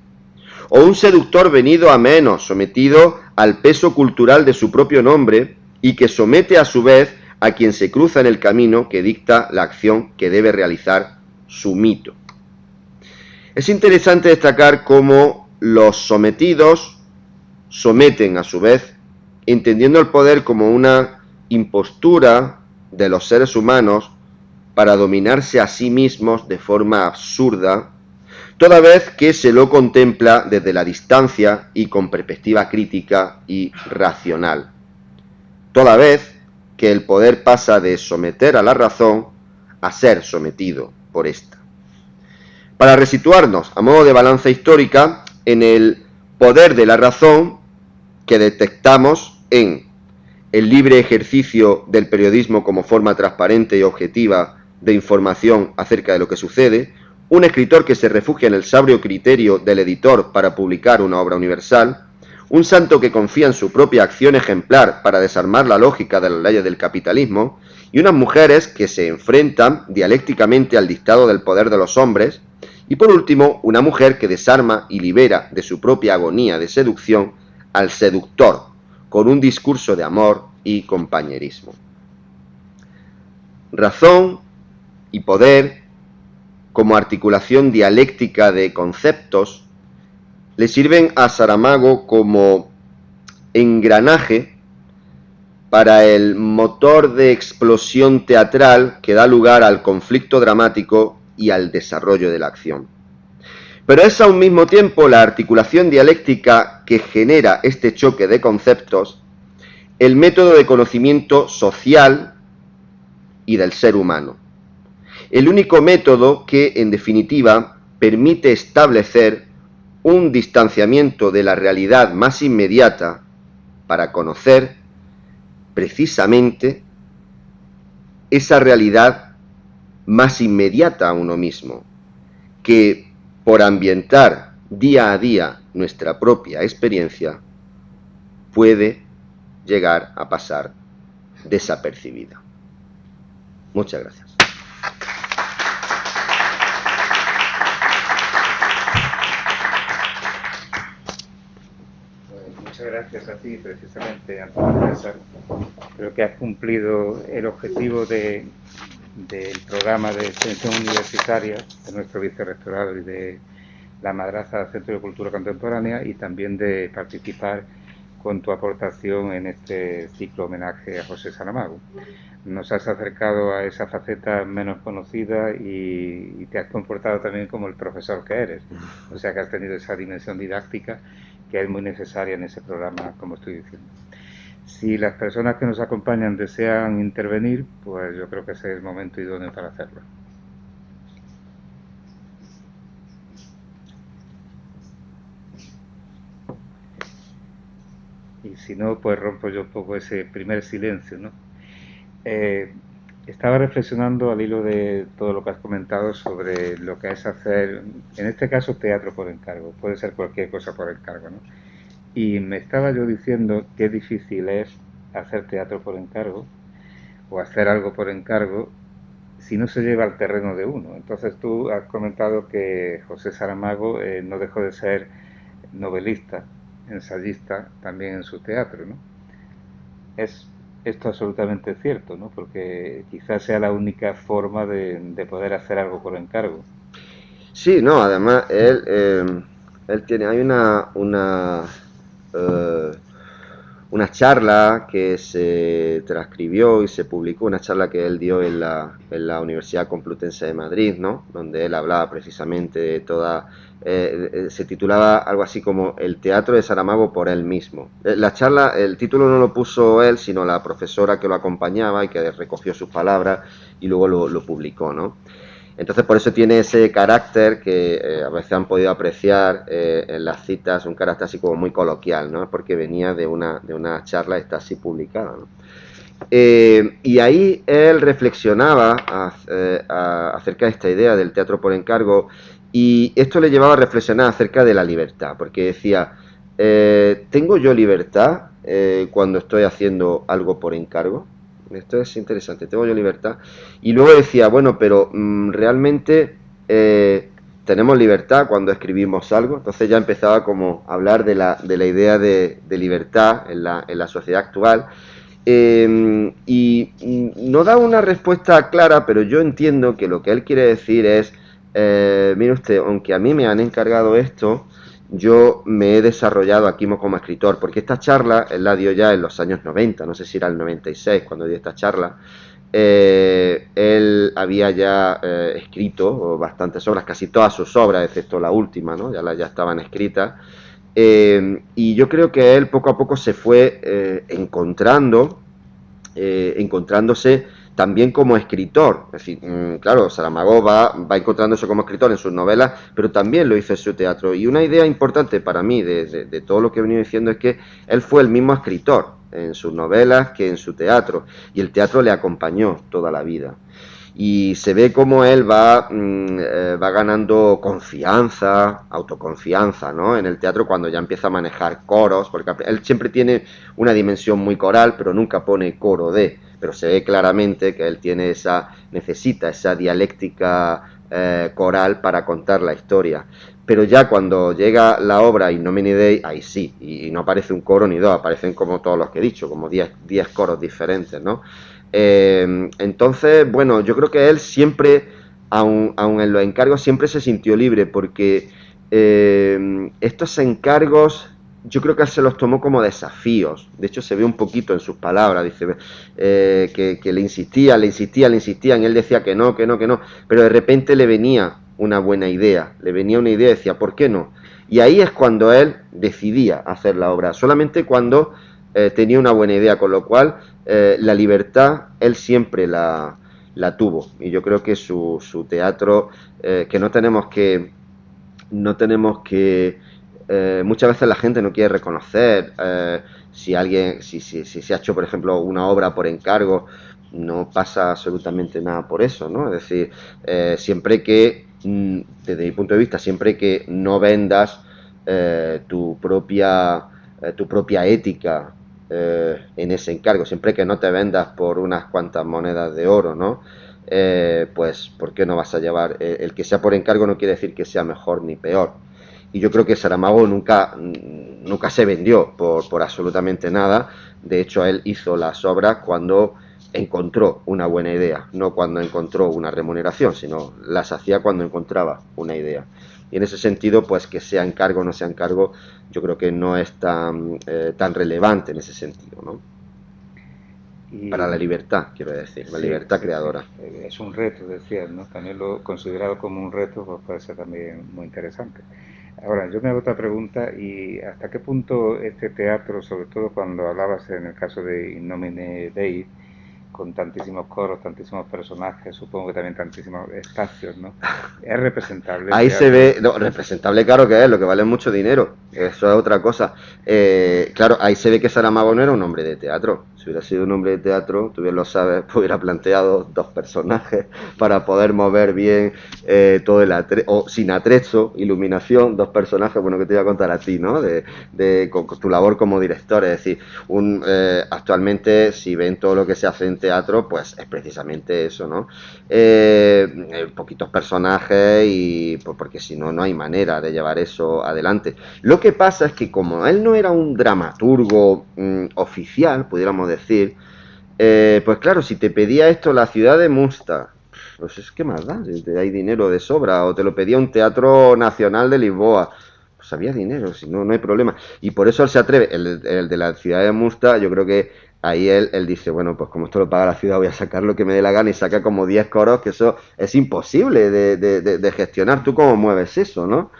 O un seductor venido a menos, sometido al peso cultural de su propio nombre y que somete a su vez a quien se cruza en el camino que dicta la acción que debe realizar su mito. Es interesante destacar cómo los sometidos someten a su vez, entendiendo el poder como una impostura de los seres humanos para dominarse a sí mismos de forma absurda, toda vez que se lo contempla desde la distancia y con perspectiva crítica y racional. Toda vez que el poder pasa de someter a la razón a ser sometido por ésta. Para resituarnos a modo de balanza histórica en el poder de la razón que detectamos en el libre ejercicio del periodismo como forma transparente y objetiva de información acerca de lo que sucede, un escritor que se refugia en el sabio criterio del editor para publicar una obra universal, un santo que confía en su propia acción ejemplar para desarmar la lógica de las leyes del capitalismo, y unas mujeres que se enfrentan dialécticamente al dictado del poder de los hombres, y por último, una mujer que desarma y libera de su propia agonía de seducción al seductor, con un discurso de amor y compañerismo. Razón y poder, como articulación dialéctica de conceptos, le sirven a Saramago como engranaje para el motor de explosión teatral que da lugar al conflicto dramático y al desarrollo de la acción. Pero es a un mismo tiempo la articulación dialéctica que genera este choque de conceptos el método de conocimiento social y del ser humano. El único método que, en definitiva, permite establecer un distanciamiento de la realidad más inmediata para conocer precisamente esa realidad más inmediata a uno mismo, que por ambientar día a día nuestra propia experiencia puede llegar a pasar desapercibida. Muchas gracias. Muchas gracias a ti, precisamente, Antonio César. Creo que has cumplido el objetivo del programa de extensión universitaria de nuestro vicerrectorado y de la Madraza Centro de Cultura Contemporánea, y también de participar con tu aportación en este ciclo homenaje a José Saramago. Nos has acercado a esa faceta menos conocida y te has comportado también como el profesor que eres. O sea que has tenido esa dimensión didáctica que es muy necesaria en ese programa, como estoy diciendo. Si las personas que nos acompañan desean intervenir, pues yo creo que ese es el momento idóneo para hacerlo. Y si no, pues rompo yo un poco ese primer silencio, ¿no? Estaba reflexionando al hilo de todo lo que has comentado sobre lo que es hacer, en este caso, teatro por encargo. Puede ser cualquier cosa por encargo, ¿no? Y me estaba yo diciendo qué difícil es hacer teatro por encargo o hacer algo por encargo si no se lleva al terreno de uno. Entonces tú has comentado que José Saramago no dejó de ser novelista, ensayista también en su teatro, ¿no? Es esto absolutamente cierto, ¿no? Porque quizás sea la única forma de poder hacer algo por encargo. Sí, no, además él tiene, hay eh, una charla que se transcribió y se publicó, una charla que él dio en la Universidad Complutense de Madrid, ¿no? Donde él hablaba precisamente de toda... se titulaba algo así como El teatro de Saramago por él mismo. La charla, el título no lo puso él, sino la profesora que lo acompañaba y que recogió sus palabras y luego lo publicó, ¿no? Entonces por eso tiene ese carácter que a veces han podido apreciar en las citas, un carácter así como muy coloquial, ¿no? Porque venía de una charla, está así publicada, ¿no? Y ahí él reflexionaba acerca de esta idea del teatro por encargo, y esto le llevaba a reflexionar acerca de la libertad, porque decía, ¿tengo yo libertad cuando estoy haciendo algo por encargo? Esto es interesante, tengo yo libertad. Y luego decía, bueno, pero realmente tenemos libertad cuando escribimos algo. Entonces ya empezaba como a hablar de la idea de libertad en la sociedad actual. Y no da una respuesta clara, pero yo entiendo que lo que él quiere decir es, mire usted, aunque a mí me han encargado esto, yo me he desarrollado aquí como escritor, porque esta charla él la dio ya en los años 90, no sé si era el 96 cuando dio esta charla. Él había ya escrito bastantes obras, casi todas sus obras, excepto la última, ¿no? Ya estaban escritas. Y yo creo que él poco a poco se fue encontrándose también como escritor. Es decir, claro, Saramago va encontrándose como escritor en sus novelas, pero también lo hizo en su teatro. Y una idea importante para mí de todo lo que he venido diciendo es que él fue el mismo escritor en sus novelas que en su teatro, y el teatro le acompañó toda la vida. Y se ve cómo él va ganando confianza, autoconfianza, ¿no? En el teatro, cuando ya empieza a manejar coros, porque él siempre tiene una dimensión muy coral, pero nunca pone coro de, pero se ve claramente que él necesita esa dialéctica coral para contar la historia. Pero ya cuando llega la obra In Nomine Dei, ahí sí, y no aparece un coro ni dos, aparecen como todos los que he dicho, como 10 coros diferentes, ¿no? Entonces, bueno, yo creo que él siempre, aun en los encargos, siempre se sintió libre, porque estos encargos yo creo que él se los tomó como desafíos. De hecho, se ve un poquito en sus palabras, dice que le insistían, y él decía que no, pero de repente le venía una buena idea, y decía, ¿por qué no? Y ahí es cuando él decidía hacer la obra, solamente cuando tenía una buena idea, con lo cual la libertad él siempre la tuvo, y yo creo que su teatro, que no tenemos que muchas veces la gente no quiere reconocer si alguien, si se ha hecho, por ejemplo, una obra por encargo, no pasa absolutamente nada por eso, ¿no? Es decir, siempre que, desde mi punto de vista, siempre que no vendas tu propia ética en ese encargo, siempre que no te vendas por unas cuantas monedas de oro, ¿no? Pues, ¿por qué no vas a llevar? El que sea por encargo no quiere decir que sea mejor ni peor. Y yo creo que Saramago nunca se vendió por absolutamente nada. De hecho, él hizo las obras cuando encontró una buena idea, no cuando encontró una remuneración, sino las hacía cuando encontraba una idea. Y en ese sentido, pues que sea encargo o no sea encargo, yo creo que no es tan relevante en ese sentido, ¿no? Para la libertad, quiero decir, la libertad creadora. Es un reto, decía, ¿no? También lo considerado como un reto, pues puede ser también muy interesante. Ahora, yo me hago otra pregunta, y ¿hasta qué punto este teatro, sobre todo cuando hablabas en el caso de In Nomine Dei, con tantísimos coros, tantísimos personajes, supongo que también tantísimos espacios, ¿no? Es representable. Ahí se ve, no, representable claro que es, lo que vale mucho dinero, eso es otra cosa. Claro, ahí se ve que Saramago no era un hombre de teatro. Si hubiera sido un hombre de teatro, tú bien lo sabes, pues hubiera planteado dos personajes para poder mover bien todo el atrezo, o sin atrezo, iluminación, dos personajes, bueno, que te voy a contar a ti, ¿no? Con tu labor como director, es decir, actualmente si ven todo lo que se hace en teatro, pues es precisamente eso, ¿no? Poquitos personajes, y pues porque si no, no hay manera de llevar eso adelante. Lo que pasa es que como él no era un dramaturgo oficial, pudiéramos decir, pues claro, si te pedía esto la ciudad de Munster, pues es que más da, si hay dinero de sobra, o te lo pedía un teatro nacional de Lisboa, pues pues había dinero, si no, no hay problema. Y por eso él se atreve, el de la ciudad de Musta, yo creo que ahí él dice, bueno, pues como esto lo paga la ciudad, voy a sacar lo que me dé la gana y saca como 10 coros, que eso es imposible de gestionar. ¿Tú cómo mueves eso, no?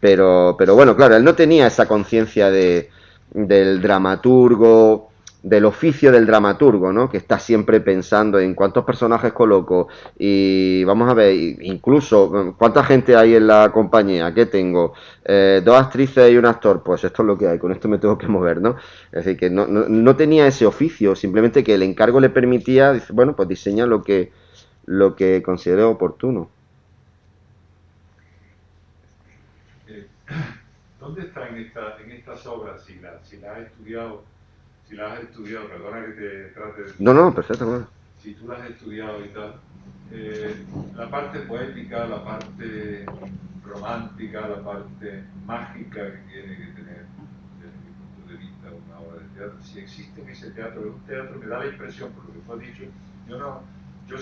Pero bueno, claro, él no tenía esa conciencia del dramaturgo, del oficio del dramaturgo, ¿no? Que está siempre pensando en cuántos personajes coloco y vamos a ver, incluso cuánta gente hay en la compañía, ¿qué tengo? Dos actrices y un actor, pues esto es lo que hay, con esto me tengo que mover, ¿no? Es decir, que no tenía ese oficio, simplemente que el encargo le permitía, dice, bueno, pues diseña lo que considere oportuno. Eh, ¿Dónde está en estas obras, si las has estudiado, perdona que te trate de No, tú, no, perfecto, bueno. si tú las has estudiado y tal, la parte poética, la parte romántica, la parte mágica que tiene que tener, desde mi punto de vista, una obra de teatro, si existe en ese teatro, es un teatro, me da la impresión, por lo que tú has dicho, yo no, yo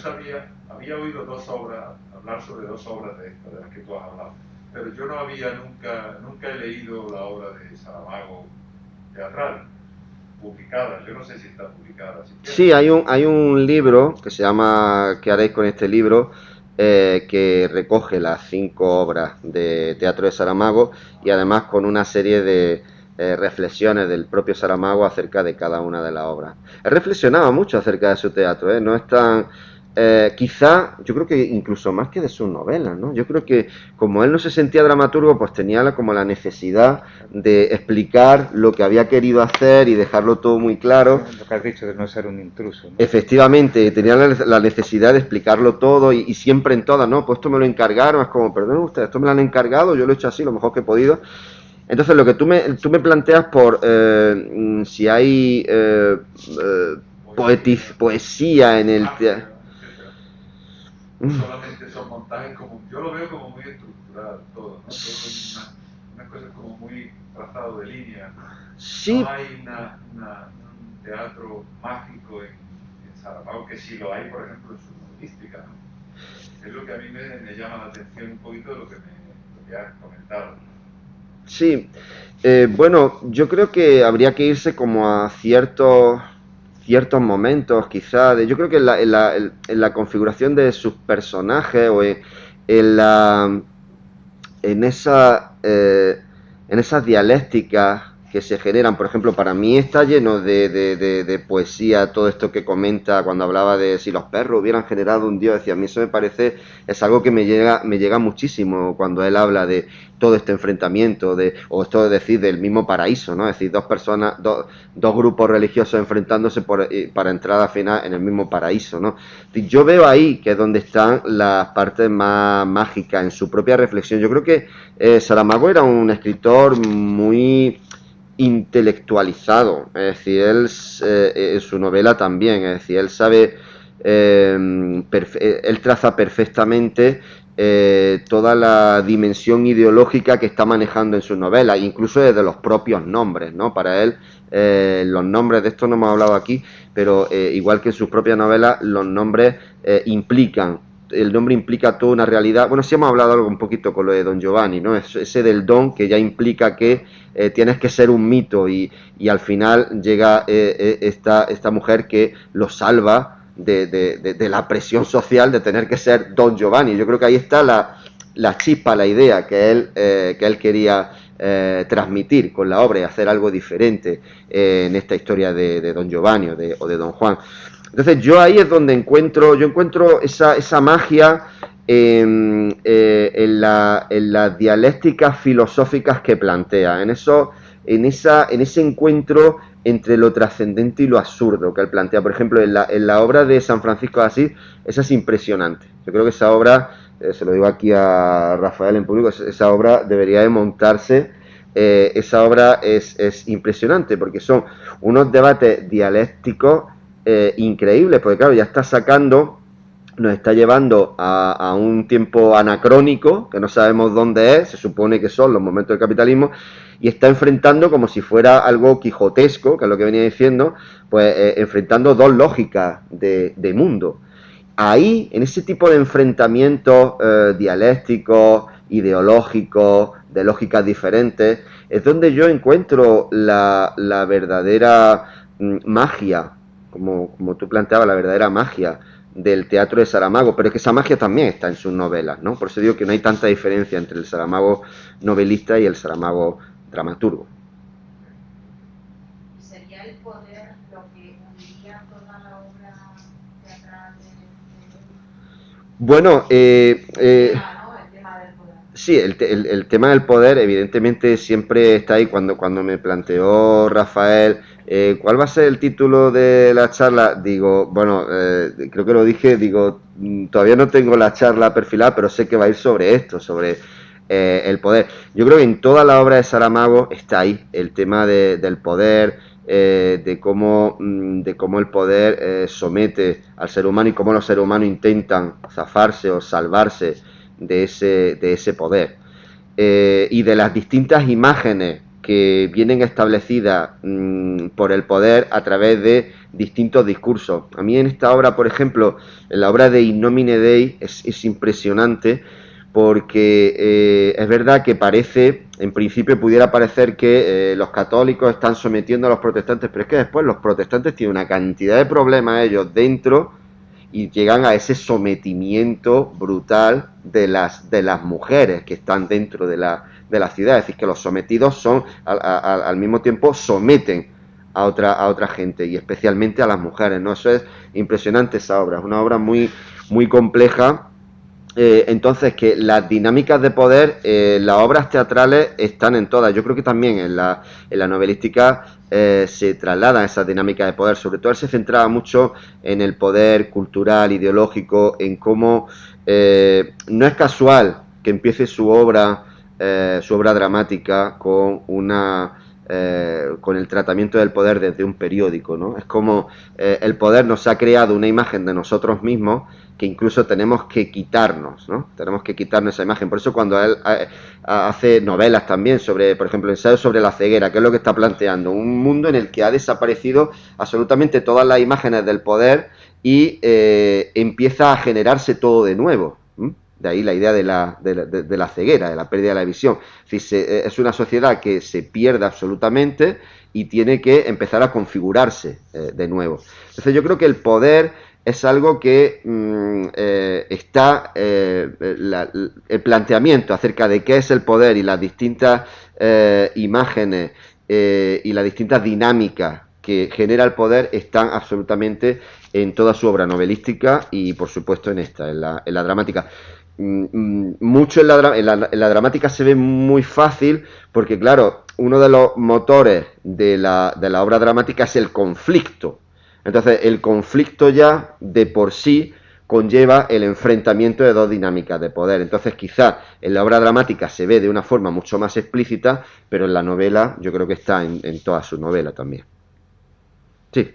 había oído dos obras, hablar sobre dos obras de estas, de las que tú has hablado, pero yo no había nunca he leído la obra de Saramago teatral, publicada, yo no sé si está publicada siquiera. Sí, hay un libro que se llama ¿Qué haréis con este libro? Que recoge las 5 obras de teatro de Saramago y además con una serie de reflexiones del propio Saramago acerca de cada una de las obras. Él reflexionaba mucho acerca de su teatro, ¿eh? No es tan... quizá, yo creo que incluso más que de sus novelas, ¿no? Yo creo que como él no se sentía dramaturgo, pues tenía como la necesidad de explicar lo que había querido hacer y dejarlo todo muy claro. Lo que has dicho de no ser un intruso, ¿no? Efectivamente, tenía la necesidad de explicarlo todo y siempre en todas, ¿no? Pues esto me lo encargaron, es como, perdón usted, esto me lo han encargado, yo lo he hecho así lo mejor que he podido. Entonces lo que tú me planteas por si hay poesía en el teatro. Solamente son montajes como, yo lo veo como muy estructurado todo, ¿no? Todo son unas cosas como muy trazado de línea. Sí. No hay un teatro mágico en Saramago, que sí lo hay, por ejemplo, en su novelística, ¿no? Es lo que a mí me llama la atención un poquito de lo que has comentado. Sí, bueno, yo creo que habría que irse como a ciertos momentos, quizá. Yo creo que en la configuración de sus personajes o en la, en esa, en esas dialécticas que se generan, por ejemplo, para mí está lleno de poesía, todo esto que comenta cuando hablaba de si los perros hubieran generado un dios, decía, a mí eso me parece, es algo que me llega muchísimo cuando él habla de todo este enfrentamiento, o esto de decir del mismo paraíso, ¿no? Es decir, dos personas, dos grupos religiosos enfrentándose para entrar al final en el mismo paraíso, ¿no? Yo veo ahí que es donde están las partes más mágicas en su propia reflexión. Yo creo que Saramago era un escritor muy intelectualizado, es decir, él en su novela también, es decir, él sabe, él traza perfectamente toda la dimensión ideológica que está manejando en sus novelas, incluso desde los propios nombres, ¿no? Para él, los nombres, de esto no hemos hablado aquí, pero igual que en sus propias novelas, los nombres el nombre implica toda una realidad. Bueno, sí hemos hablado algo un poquito con lo de Don Giovanni, ¿no? Ese del don que ya implica que tienes que ser un mito y al final llega esta mujer que lo salva de la presión social de tener que ser Don Giovanni. Yo creo que ahí está la chispa, la idea que él quería transmitir con la obra y hacer algo diferente en esta historia de Don Giovanni o de Don Juan. Entonces yo ahí es donde encuentro esa magia en las dialécticas filosóficas que plantea, en ese encuentro entre lo trascendente y lo absurdo que él plantea. Por ejemplo, en la obra de San Francisco de Asís, esa es impresionante. Yo creo que esa obra, se lo digo aquí a Rafael en público, esa obra debería de montarse. Esa obra es impresionante porque son unos debates dialécticos increíbles, porque claro, ya nos está llevando a un tiempo anacrónico, que no sabemos dónde es, se supone que son los momentos del capitalismo, y está enfrentando como si fuera algo quijotesco, que es lo que venía diciendo, pues enfrentando dos lógicas de mundo. Ahí, en ese tipo de enfrentamientos dialécticos ideológicos, de lógicas diferentes, es donde yo encuentro la verdadera magia, como tú planteabas, la verdadera magia del teatro de Saramago, pero es que esa magia también está en sus novelas, ¿no? Por eso digo que no hay tanta diferencia entre el Saramago novelista y el Saramago dramaturgo. ¿Sería el poder lo que uniría toda la obra teatral Bueno, tema, ¿no? El tema del poder. sí, el tema del poder evidentemente siempre está ahí. Cuando me planteó Rafael cuál va a ser el título de la charla, digo, bueno, creo que lo dije, digo, todavía no tengo la charla perfilada, pero sé que va a ir sobre esto, sobre el poder. Yo creo que en toda la obra de Saramago está ahí el tema del poder, de cómo el poder somete al ser humano y cómo los seres humanos intentan zafarse o salvarse de ese poder. Y de las distintas imágenes que vienen establecidas por el poder a través de distintos discursos. A mí en esta obra, por ejemplo, en la obra de In Nomine Dei es impresionante porque es verdad que parece, en principio pudiera parecer que los católicos están sometiendo a los protestantes, pero es que después los protestantes tienen una cantidad de problemas ellos dentro y llegan a ese sometimiento brutal de las mujeres que están dentro de la ciudad. Es decir, que los sometidos son al mismo tiempo someten a otra gente y especialmente a las mujeres, ¿no? Eso es impresionante, esa obra, es una obra muy, muy compleja. Entonces, que las dinámicas de poder, las obras teatrales están en todas. Yo creo que también en la novelística se trasladan esas dinámicas de poder. Sobre todo él se centraba mucho en el poder cultural, ideológico, en cómo no es casual que empiece su obra dramática con con el tratamiento del poder desde un periódico, ¿no? Es como el poder nos ha creado una imagen de nosotros mismos que incluso tenemos que quitarnos, ¿no? Tenemos que quitarnos esa imagen. Por eso cuando él hace novelas también sobre, por ejemplo, ensayos sobre la ceguera, ¿qué es lo que está planteando? Un mundo en el que ha desaparecido absolutamente todas las imágenes del poder y empieza a generarse todo de nuevo. De ahí la idea de la ceguera, de la pérdida de la visión. Es una sociedad que se pierde absolutamente y tiene que empezar a configurarse de nuevo. Entonces yo creo que el poder es algo que está el planteamiento acerca de qué es el poder y las distintas imágenes y las distintas dinámicas que genera el poder están absolutamente en toda su obra novelística y por supuesto en esta, en la dramática. Mucho en la dramática se ve muy fácil porque claro, uno de los motores de la obra dramática es el conflicto. Entonces el conflicto ya de por sí conlleva el enfrentamiento de dos dinámicas de poder. Entonces quizás en la obra dramática se ve de una forma mucho más explícita, pero en la novela yo creo que está en toda su novela también. Sí.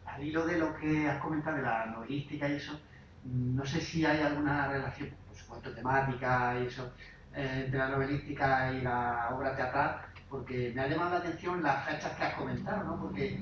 Al hilo de lo que has comentado de la novelística y eso, no sé si hay alguna relación, por supuesto temática y eso, entre la novelística y la obra teatral, porque me ha llamado la atención las fechas que has comentado, ¿no? Porque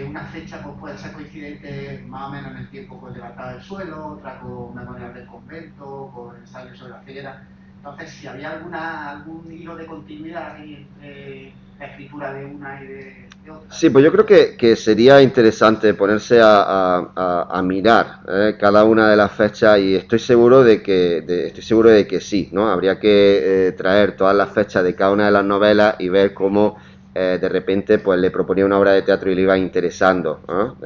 una fecha pues, puede ser coincidente más o menos en el tiempo con Levantada del Suelo, otra con Memorias del Convento, con Ensayos sobre la ceguera. Entonces, si había algún hilo de continuidad entre la escritura de una y de otra. Sí, pues yo creo que sería interesante ponerse a mirar cada una de las fechas y estoy seguro de que sí, ¿no? Habría que traer todas las fechas de cada una de las novelas y ver cómo de repente pues le proponía una obra de teatro y le iba interesando, ¿no?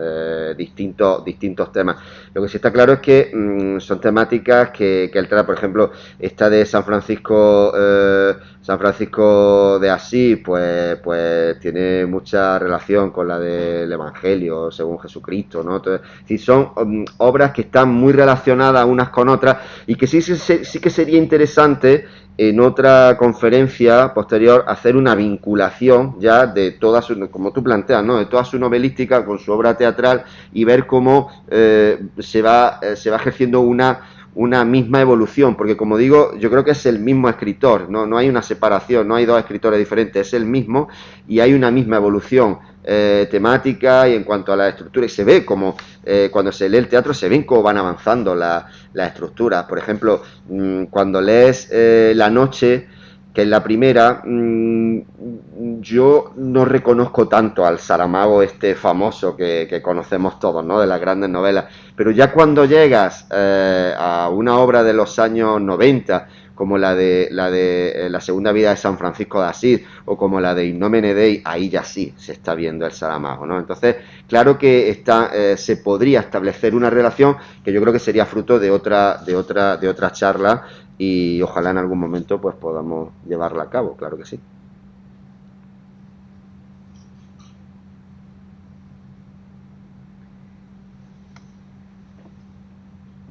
Distintos temas. Lo que sí está claro es que son temáticas que él trae, por ejemplo, esta de San Francisco de Asís, pues tiene mucha relación con la del Evangelio según Jesucristo, ¿no? Entonces, sí, son obras que están muy relacionadas unas con otras y que sí que sería interesante en otra conferencia posterior hacer una vinculación ya de toda su, como tú planteas, ¿no? De toda su novelística con su obra teatral y ver cómo se va ejerciendo una misma evolución, porque como digo, yo creo que es el mismo escritor, no hay una separación, no hay dos escritores diferentes, es el mismo y hay una misma evolución temática y en cuanto a la estructura, y se ve como cuando se lee el teatro se ven cómo van avanzando las estructuras. Por ejemplo, cuando lees La Noche, que es la primera, yo no reconozco tanto al Saramago este famoso que conocemos todos, ¿no? De las grandes novelas, pero ya cuando llegas a una obra de los años 90, como la de La segunda vida de San Francisco de Asís, o como la de In nomine Dei, ahí ya sí se está viendo el Saramago, ¿no? Entonces, claro que se podría establecer una relación que yo creo que sería fruto de otra charla, y ojalá en algún momento pues podamos llevarla a cabo, claro que sí.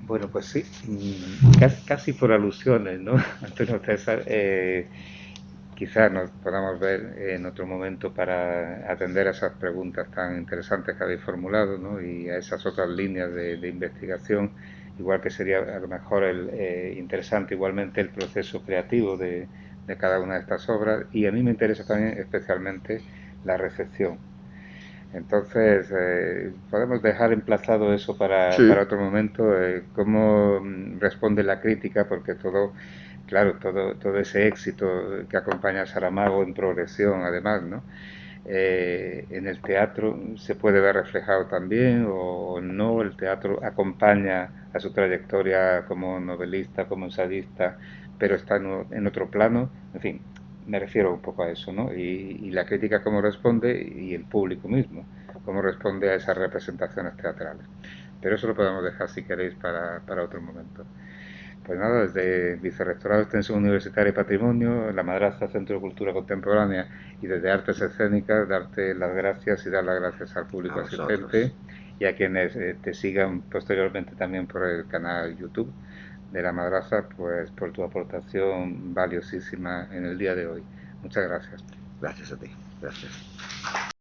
Bueno, pues sí, casi por alusiones, ¿no? Antonio César, quizás nos podamos ver en otro momento para atender a esas preguntas tan interesantes que habéis formulado, ¿no? Y a esas otras líneas de investigación, igual que sería a lo mejor interesante igualmente el proceso creativo de cada una de estas obras, y a mí me interesa también especialmente la recepción. Entonces, podemos dejar emplazado eso para Sí, otro momento, cómo responde la crítica, porque claro, todo ese éxito que acompaña a Saramago en progresión, además, ¿no? En el teatro se puede ver reflejado también o no, el teatro acompaña a su trayectoria como novelista, como ensayista, pero está en otro plano, en fin, me refiero un poco a eso, ¿no? Y la crítica cómo responde y el público mismo, cómo responde a esas representaciones teatrales. Pero eso lo podemos dejar, si queréis, para otro momento. Pues nada, desde Vicerrectorado de Extensión Universitaria y Patrimonio, la Madraza Centro de Cultura Contemporánea y desde Artes Escénicas, darte las gracias y dar las gracias al a público asistente vosotros. y a quienes te sigan posteriormente también por el canal YouTube de la Madraza, pues por tu aportación valiosísima en el día de hoy. Muchas gracias. Gracias a ti, gracias.